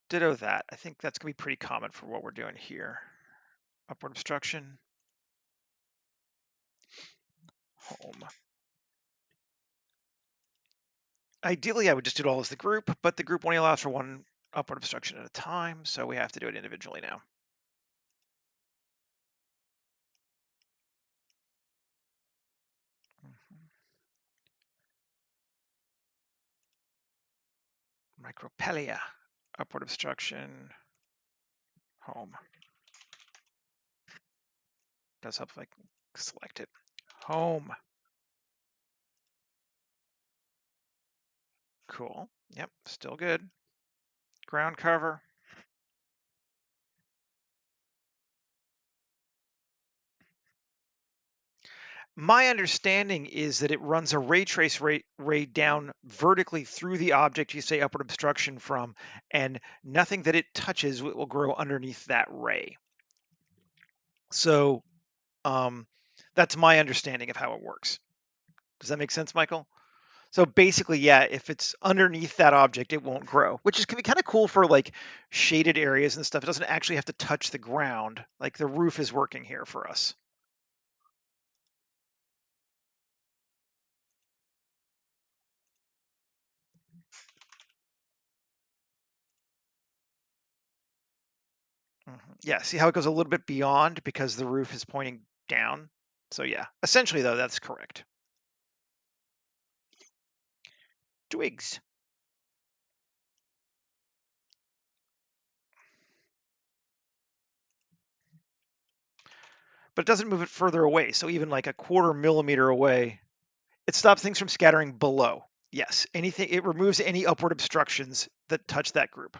Ditto that. I think that's going to be pretty common for what we're doing here. Upward obstruction, home. Ideally, I would just do it all as the group, but the group only allows for one upward obstruction at a time, so we have to do it individually now. Micropelia, upward obstruction, home. Does help if I can select it. Home. Cool. Yep, still good. Ground cover. My understanding is that it runs a ray trace ray down vertically through the object you say upward obstruction from, and nothing that it touches will grow underneath that ray. So that's my understanding of how it works. Does that make sense, Michael? So basically, yeah, if it's underneath that object, it won't grow, which is can be kind of cool for like shaded areas and stuff. It doesn't actually have to touch the ground. Like the roof is working here for us. Yeah, see how it goes a little bit beyond because the roof is pointing down? So yeah, essentially though, that's correct. Twigs. But it doesn't move it further away. So even like a 1/4 millimeter away, it stops things from scattering below. Yes, anything, it removes any upward obstructions that touch that group.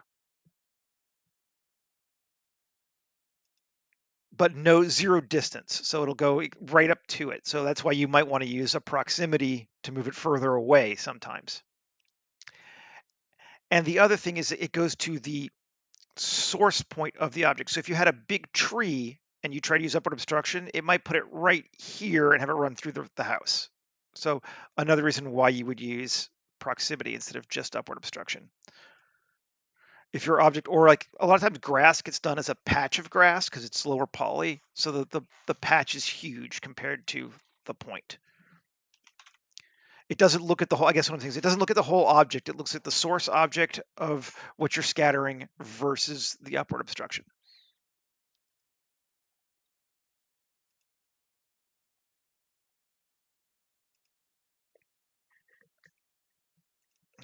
But no zero distance. So it'll go right up to it. So that's why you might want to use a proximity to move it further away sometimes. And the other thing is it goes to the source point of the object. So if you had a big tree and you try to use upward obstruction, it might put it right here and have it run through the house. So another reason why you would use proximity instead of just upward obstruction. If your object, or like a lot of times grass gets done as a patch of grass because it's lower poly, so the patch is huge compared to the point. It doesn't look at the whole, I guess what I'm saying is it doesn't look at the whole object. It looks at the source object of what you're scattering versus the upward obstruction.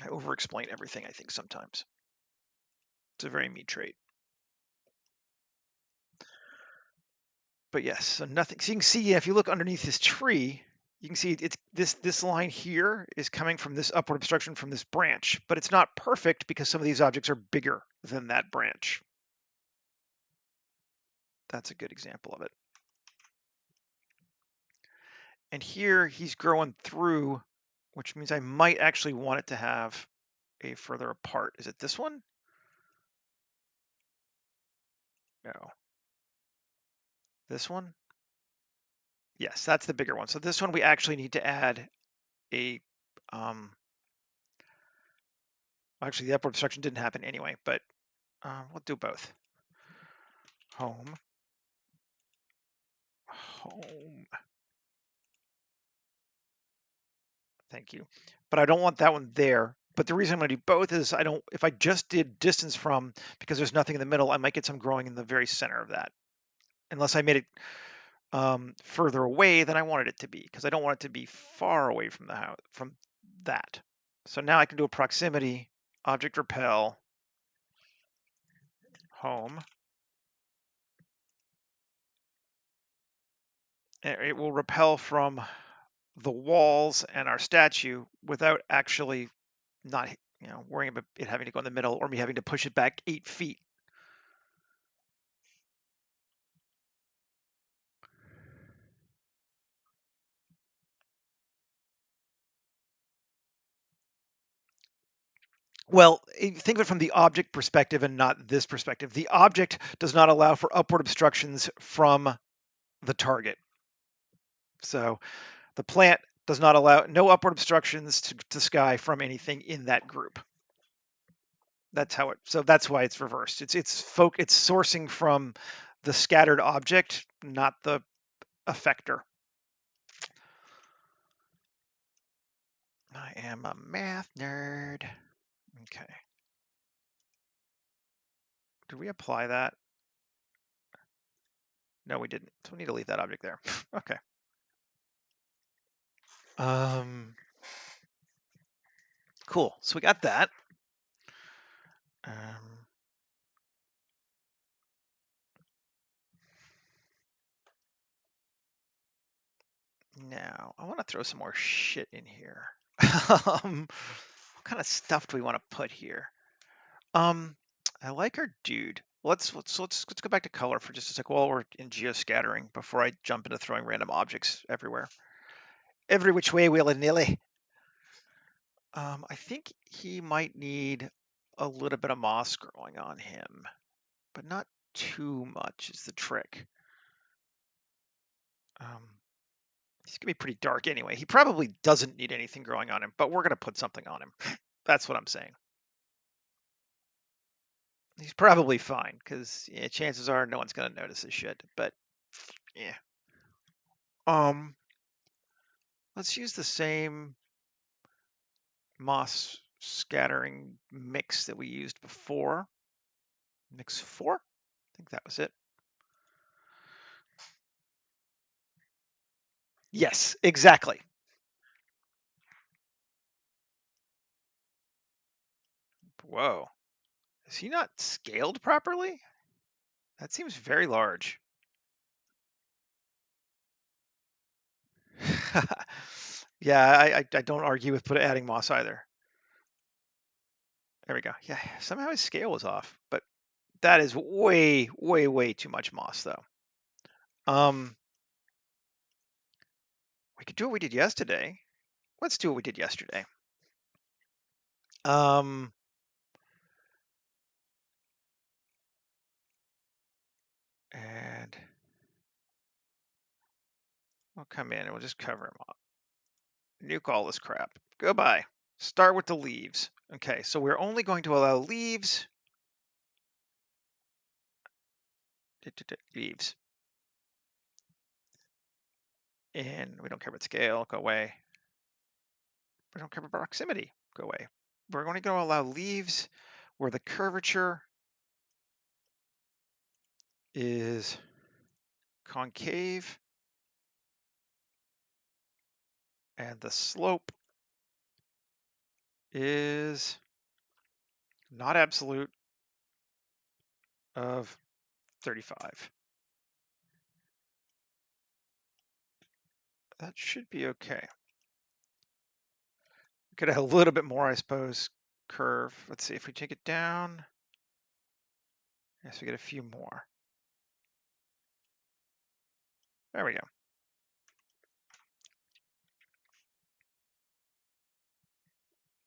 I over-explain everything, I think, sometimes. It's a very me trait. But yes, so nothing. So you can see if you look underneath this tree, you can see it's this line here is coming from this upward obstruction from this branch, but it's not perfect because some of these objects are bigger than that branch. That's a good example of it. And here he's growing through, which means I might actually want it to have a further apart. Is it this one? No. This one? Yes, that's the bigger one. So this one we actually need to add a, actually the upward obstruction didn't happen anyway, but we'll do both. Home. Home. Thank you. But I don't want that one there. But the reason I'm going to do both is I don't, if I just did distance from, because there's nothing in the middle, I might get some growing in the very center of that. Unless I made it further away than I wanted it to be, because I don't want it to be far away from the house, from that. So now I can do a proximity, object repel, home. And it will repel from the walls and our statue without actually not, worrying about it having to go in the middle or me having to push it back 8 feet. Well, think of it from the object perspective and not this perspective. The object does not allow for upward obstructions from the target. So the plant does not allow no upward obstructions to sky from anything in that group. That's how it. So that's why it's reversed. It's sourcing from the scattered object, not the effector. I am a math nerd. Okay. Did we apply that? No, we didn't. So we need to leave that object there. Okay. Cool. So we got that. Now I want to throw some more shit in here. What kind of stuff do we want to put here? I like our dude. Let's go back to color for just a sec while we're in geoscattering before I jump into throwing random objects everywhere. Every which way, willy-nilly. I think he might need a little bit of moss growing on him, but not too much is the trick. He's gonna be pretty dark anyway. He probably doesn't need anything growing on him, but we're gonna put something on him. That's what I'm saying. He's probably fine because chances are no one's gonna notice his shit. But yeah. Let's use the same moss scattering mix that we used before. Mix 4. think that was it. Yes, exactly. Whoa. Is he not scaled properly? That seems very large. Yeah, I don't argue with adding moss either. There we go. Yeah, somehow his scale was off, but that is way, way, way too much moss though. We could do what we did yesterday. Let's do what we did yesterday. And we'll come in and we'll just cover him up. Nuke all this crap. Goodbye. Start with the leaves. Okay, so we're only going to allow leaves. Leaves. And we don't care about scale. Go away. We don't care about proximity. Go away. We're only going to allow leaves where the curvature is concave and the slope is not absolute of 35. That should be okay. We could have a little bit more, I suppose, curve. Let's see if we take it down. Yes, we get a few more. There we go.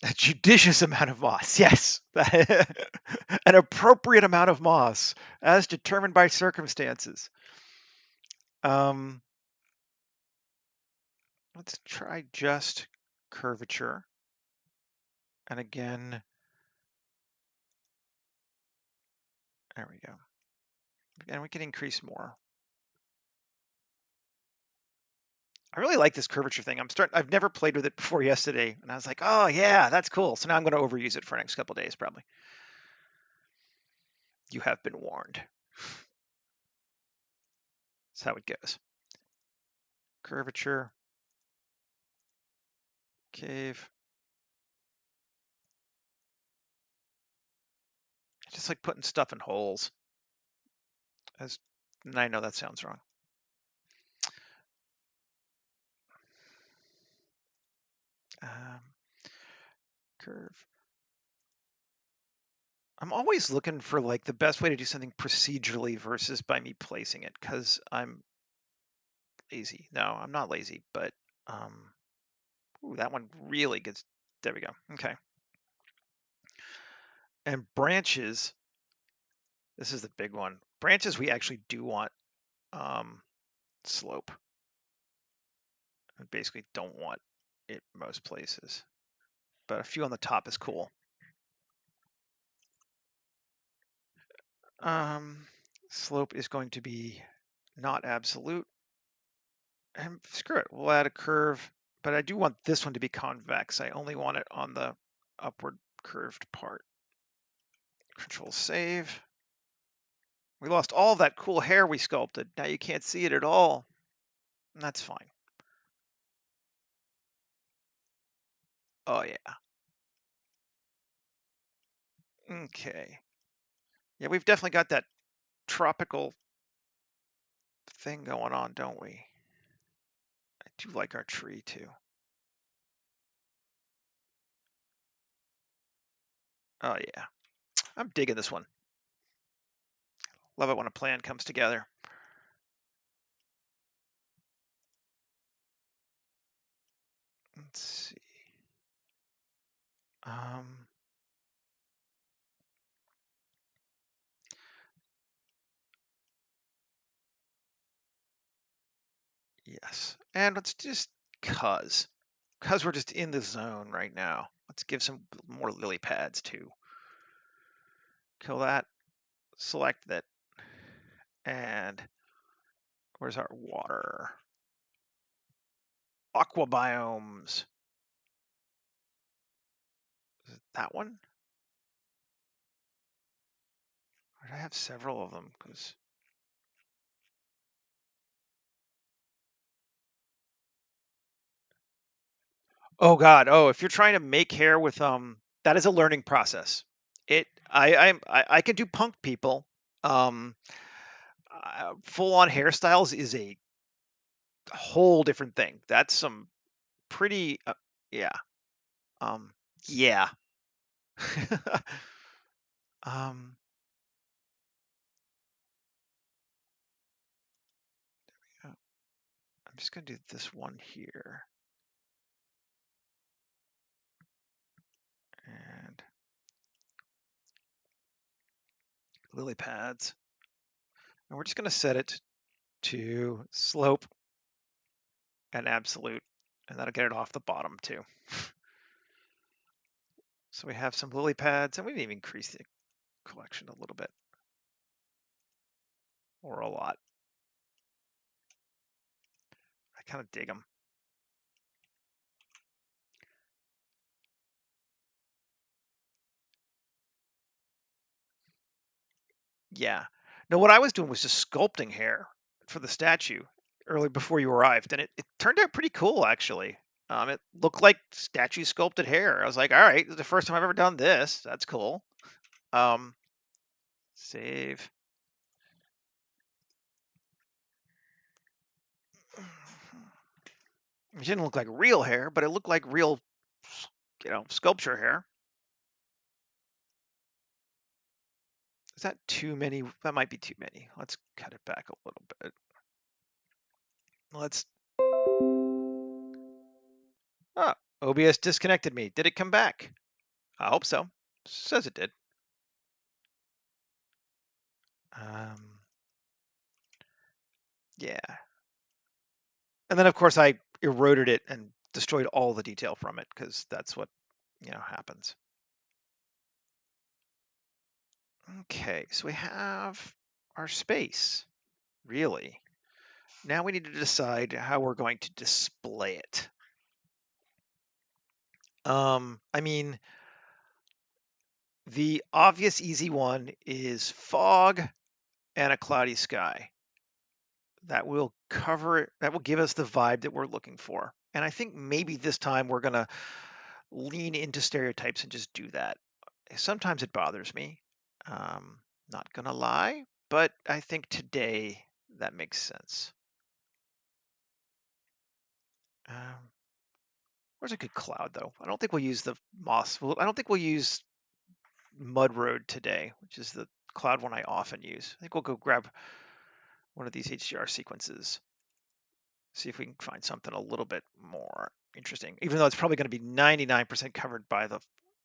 A judicious amount of moss, yes. An appropriate amount of moss as determined by circumstances. Let's try just curvature. And again, there we go. And we can increase more. I really like this curvature thing. I've never played with it before yesterday, and I was like, oh yeah, that's cool. So now I'm going to overuse it for the next couple days, probably. You have been warned. That's how it goes. Curvature, cave. Just like putting stuff in holes. And I know that sounds wrong. Curve. I'm always looking for like the best way to do something procedurally versus by me placing it because I'm lazy. No, I'm not lazy, but ooh, that one really gets, there we go. Okay. And branches, this is the big one. Branches, we actually do want slope. We basically don't want it most places, but a few on the top is cool. Slope is going to be not absolute. And screw it, we'll add a curve, but I do want this one to be convex. I only want it on the upward curved part. Control save. We lost all that cool hair we sculpted. Now you can't see it at all. And that's fine. Oh yeah. Okay. Yeah, we've definitely got that tropical thing going on, don't we? I do like our tree too. Oh yeah. I'm digging this one. Love it when a plan comes together. Let's see. Yes. And let's just cuz we're just in the zone right now. Let's give some more lily pads too. Kill that, select that, and where's our water? Aqua biomes. Is it that one? Or did I have several of them because. Oh God. Oh, if you're trying to make hair with that is a learning process. I can do punk people. Um, Full on hairstyles is a whole different thing. That's some pretty yeah. Um, yeah. um, yeah, I'm just gonna do this one here and lily pads, and we're just gonna set it to slope and absolute, and that'll get it off the bottom too. So we have some lily pads, and we can even increase the collection a little bit or a lot. I kind of dig them. Yeah. No, what I was doing was just sculpting hair for the statue early before you arrived, and it turned out pretty cool actually. It looked like statue sculpted hair. I was like, all right, this is the first time I've ever done this. That's cool. Um, Save. It didn't look like real hair, but it looked like real, sculpture hair. Is that too many? That might be too many. Let's cut it back a little bit. Let's. Ah, OBS disconnected me. Did it come back? I hope so. Says it did. Yeah. And then of course I eroded it and destroyed all the detail from it because that's what, happens. Okay, so we have our space, really. Now we need to decide how we're going to display it. I mean, the obvious easy one is fog and a cloudy sky. That will give us the vibe that we're looking for. And I think maybe this time we're gonna lean into stereotypes and just do that. Sometimes it bothers me. Not gonna lie, but I think today that makes sense. Where's a good cloud though? I don't think we'll use the moss. I don't think we'll use Mud Road today, which is the cloud one I often use. I think we'll go grab one of these HDR sequences. See if we can find something a little bit more interesting, even though it's probably going to be 99% covered by the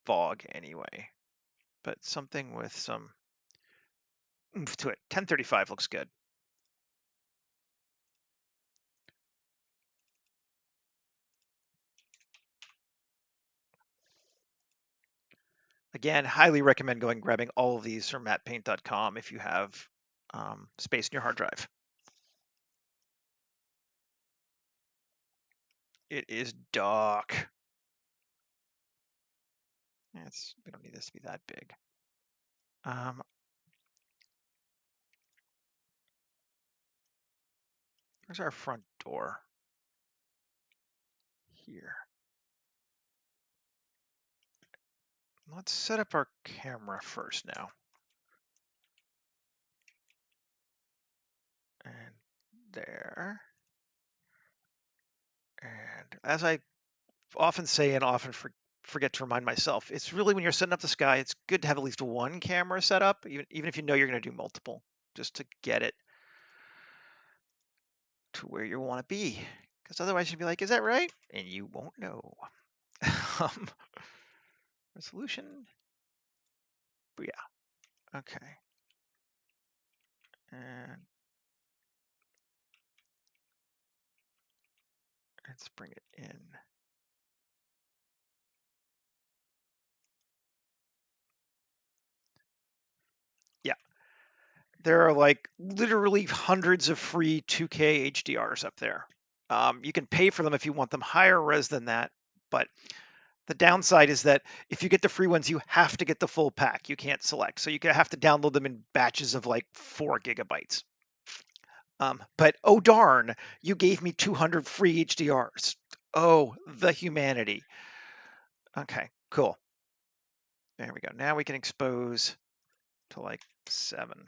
fog anyway. But something with some oomph to it. 1035 looks good. Again, highly recommend going grabbing all of these from mattpaint.com if you have space in your hard drive. It is dark. We don't need this to be that big. Where's our front door? Here. Let's set up our camera first now. And there. And as I often say and often forget to remind myself, it's really when you're setting up the sky, it's good to have at least one camera set up, even if you know you're going to do multiple, just to get it to where you want to be. Because otherwise you'd be like, is that right? And you won't know. Resolution. Yeah. Okay. And let's bring it in. Yeah. There are like literally hundreds of free 2K HDRs up there. You can pay for them if you want them higher res than that, but The downside is that if you get the free ones, you have to get the full pack. You can't select. So you have to download them in batches of like 4 gigabytes. But oh darn, you gave me 200 free HDRs. Oh, the humanity. Okay, cool. There we go. Now we can expose to like 7.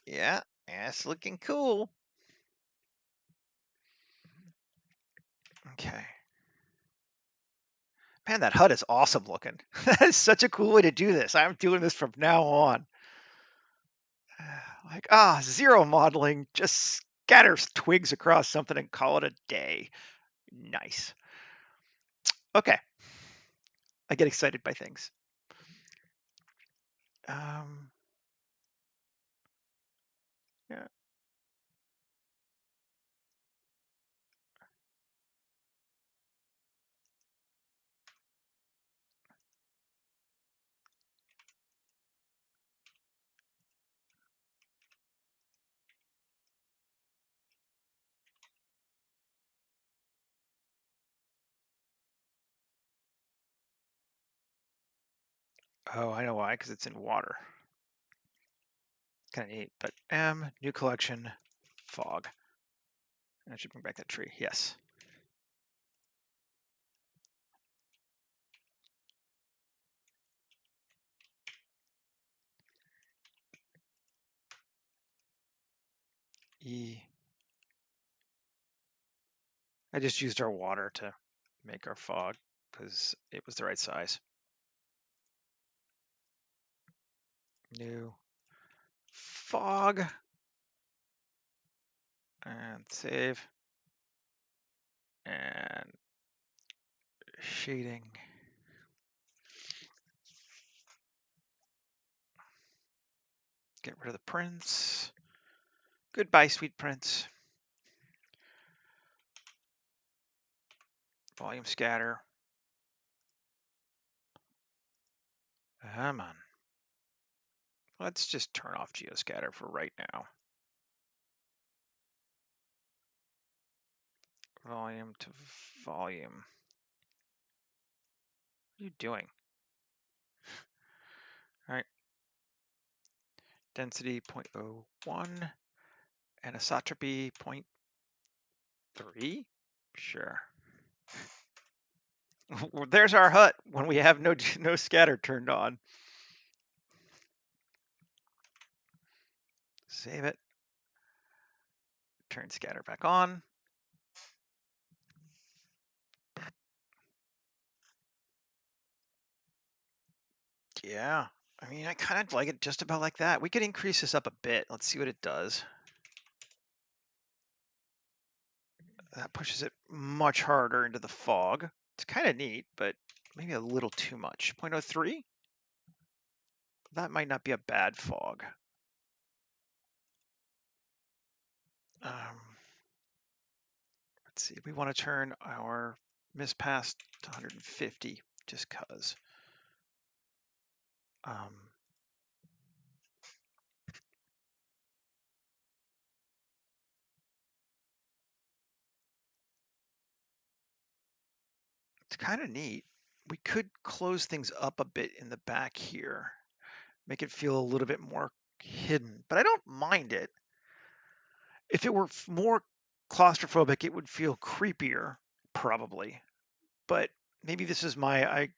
Yeah, it's looking cool. Okay. Man, that HUD is awesome looking. That is such a cool way to do this. I'm doing this from now on. Like, zero modeling, just scatter twigs across something and call it a day. Nice. Okay. I get excited by things. Yeah. Oh, I know why, because it's in water. Kind of neat, but new collection, fog. I should bring back that tree, yes. E. I just used our water to make our fog because it was the right size. New fog and save and shading. Get rid of the prints. Goodbye, sweet prints. Volume scatter. Come on. Let's just turn off geoscatter for right now. Volume to volume. What are you doing? All right. Density 0.01. Anisotropy 0.3. Sure. Well, there's our hut when we have no scatter turned on. Save it. Turn scatter back on. Yeah, I mean, I kind of like it just about like that. We could increase this up a bit. Let's see what it does. That pushes it much harder into the fog. It's kind of neat, but maybe a little too much. 0.03? That might not be a bad fog. Let's see, we want to turn our miss pass to 150 just because. It's kind of neat. We could close things up a bit in the back here, make it feel a little bit more hidden, but I don't mind it. If it were more claustrophobic, it would feel creepier, probably. But maybe this is I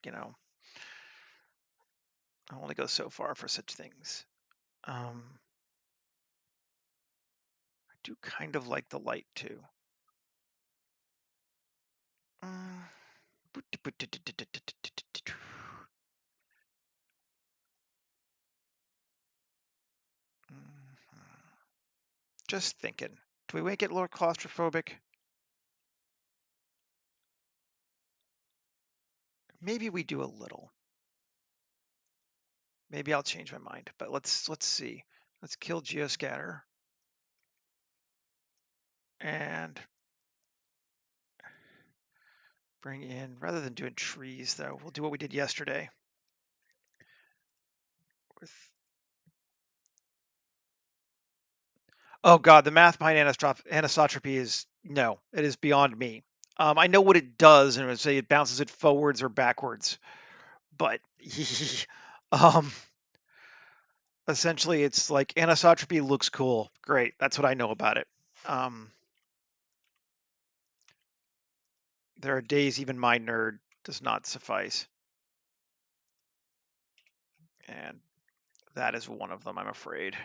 only go so far for such things. I do kind of like the light too. Just thinking. Do we make it more claustrophobic? Maybe we do a little. Maybe I'll change my mind, but let's see. Let's kill geoscatter. And bring in, rather than doing trees though, we'll do what we did yesterday. Oh God, the math behind anisotropy is no, it is beyond me. I know what it does, and it would say it bounces it forwards or backwards, but um, essentially it's like anisotropy looks cool. Great, that's what I know about it. Um, there are days even my nerd does not suffice, and that is one of them, I'm afraid.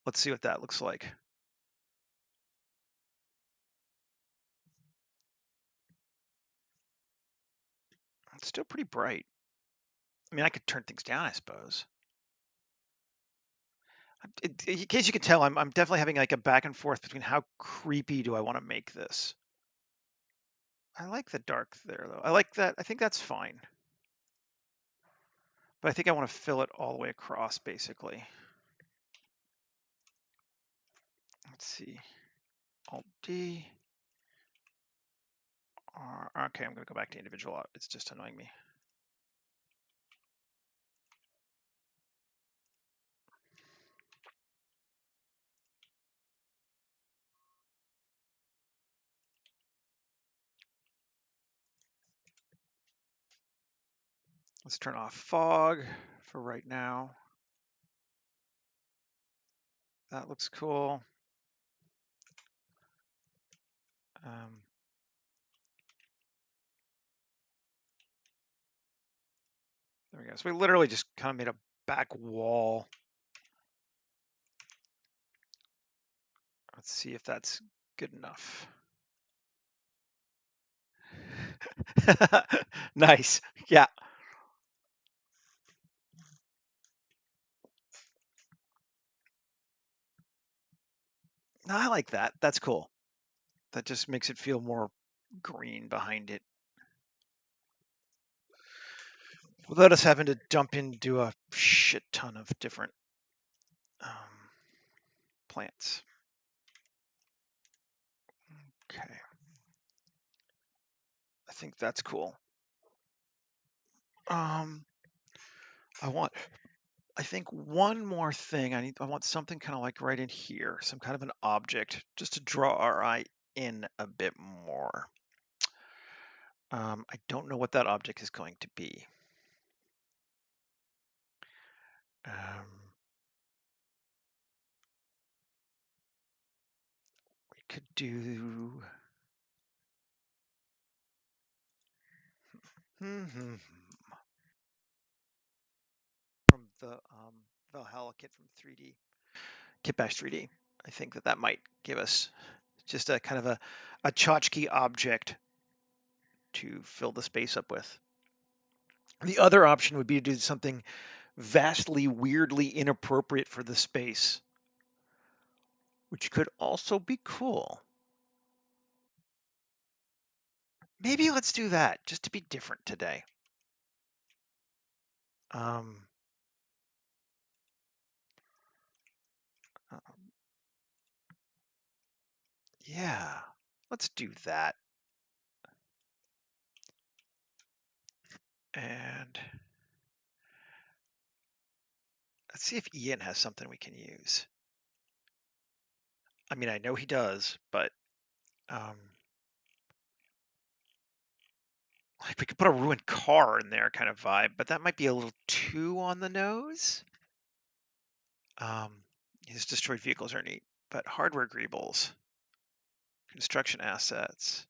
Let's see what that looks like. It's still pretty bright. I mean, I could turn things down, I suppose. In case you can tell, I'm definitely having like a back and forth between how creepy do I want to make this. I like the dark there though. I like that. I think that's fine. But I think I want to fill it all the way across basically. Let's see. Alt D. R. Okay, I'm going to go back to individual. It's just annoying me. Let's turn off fog for right now. That looks cool. Um, there we go. So we literally just kind of made a back wall. Let's see if that's good enough. Nice. Yeah. No, I like that. That's cool. That just makes it feel more green behind it, without us having to dump into a shit ton of different plants. Okay. I think that's cool. I think one more thing. I want something kind of like right in here, some kind of an object, just to draw our eye in a bit more. I don't know what that object is going to be. We could do. From the Valhalla kit from 3D, Kitbash 3D. I think that might give us just a kind of a tchotchke object to fill the space up with. The other option would be to do something vastly, weirdly inappropriate for the space, which could also be cool. Maybe let's do that just to be different today. Um, yeah, let's do that. And let's see if Ian has something we can use. I mean, I know he does, but like we could put a ruined car in there kind of vibe, but that might be a little too on the nose. His destroyed vehicles are neat, but hardware greebles, construction assets.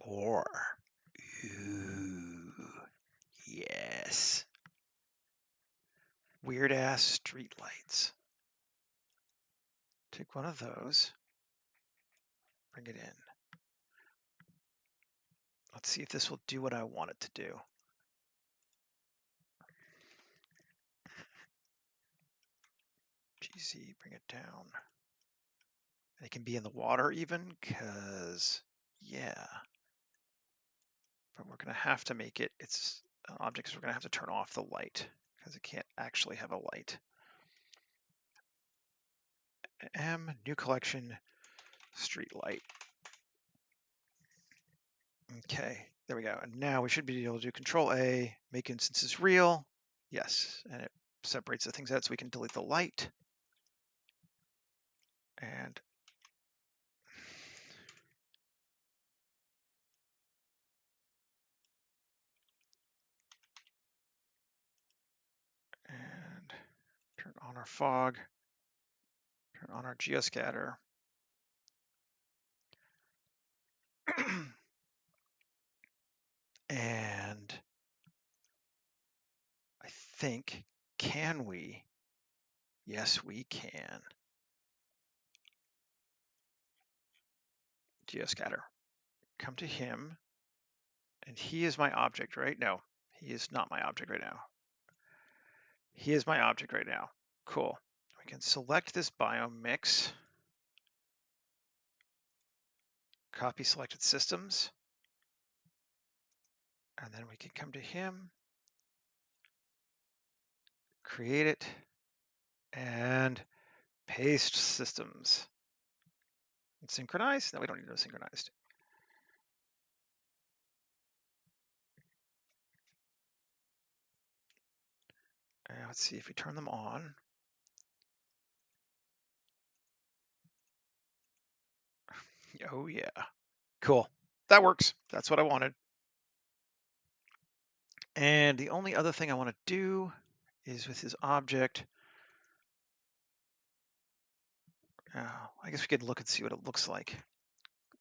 Or, ooh, yes. Weird ass streetlights. Take one of those, bring it in. Let's see if this will do what I want it to do. GZ, bring it down. It can be in the water even, because Yeah. But we're going to have to make it its object, because we're going to have to turn off the light because it can't actually have a light. M, new collection, street light. Okay, there we go. And now we should be able to do Control A, make instances real. Yes, and it separates the things out so we can delete the light. And turn on our fog, turn on our geoscatter. And I think, can we? Yes, we can. Geoscatter. Come to him. And he is my object, right? No, he is not my object right now. He is my object right now. Cool. We can select this biome mix. Copy selected systems. And then we can come to him, create it, and paste systems. And synchronize? No, we don't need no synchronized. And let's see if we turn them on. Oh yeah, cool. That works. That's what I wanted. And the only other thing I want to do is with his object. I guess we could look and see what it looks like.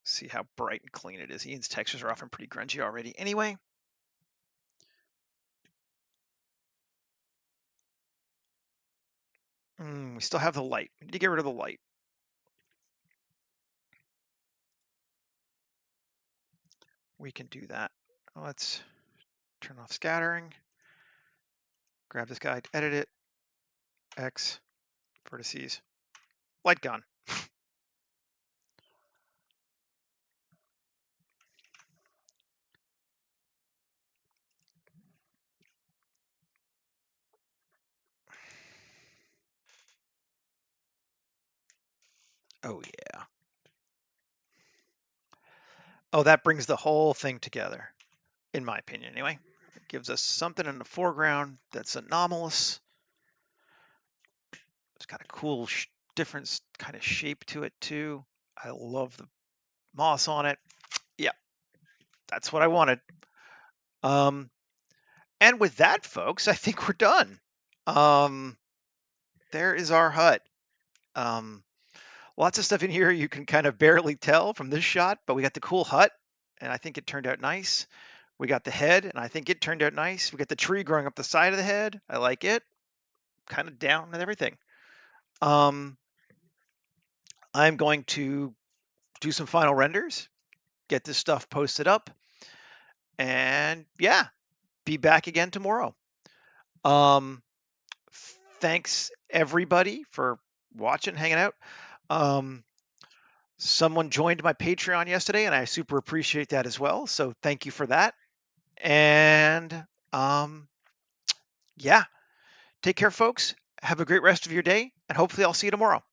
See how bright and clean it is. Ian's textures are often pretty grungy already anyway. We still have the light. We need to get rid of the light. We can do that. Let's turn off scattering. Grab this guy, edit it. X, vertices, light gone. Oh yeah. Oh, that brings the whole thing together, in my opinion anyway. It gives us something in the foreground that's anomalous. It's got a cool, different kind of shape to it too. I love the moss on it. Yeah, that's what I wanted. And with that, folks, I think we're done. There is our hut. Lots of stuff in here you can kind of barely tell from this shot, but we got the cool hut, and I think it turned out nice. We got the head, and I think it turned out nice. We got the tree growing up the side of the head. I like it. Kind of down with everything. I'm going to do some final renders, get this stuff posted up, and yeah, be back again tomorrow. Thanks everybody for watching, hanging out. Someone joined my Patreon yesterday, and I super appreciate that as well. So thank you for that. And yeah, take care, folks. Have a great rest of your day, and hopefully I'll see you tomorrow.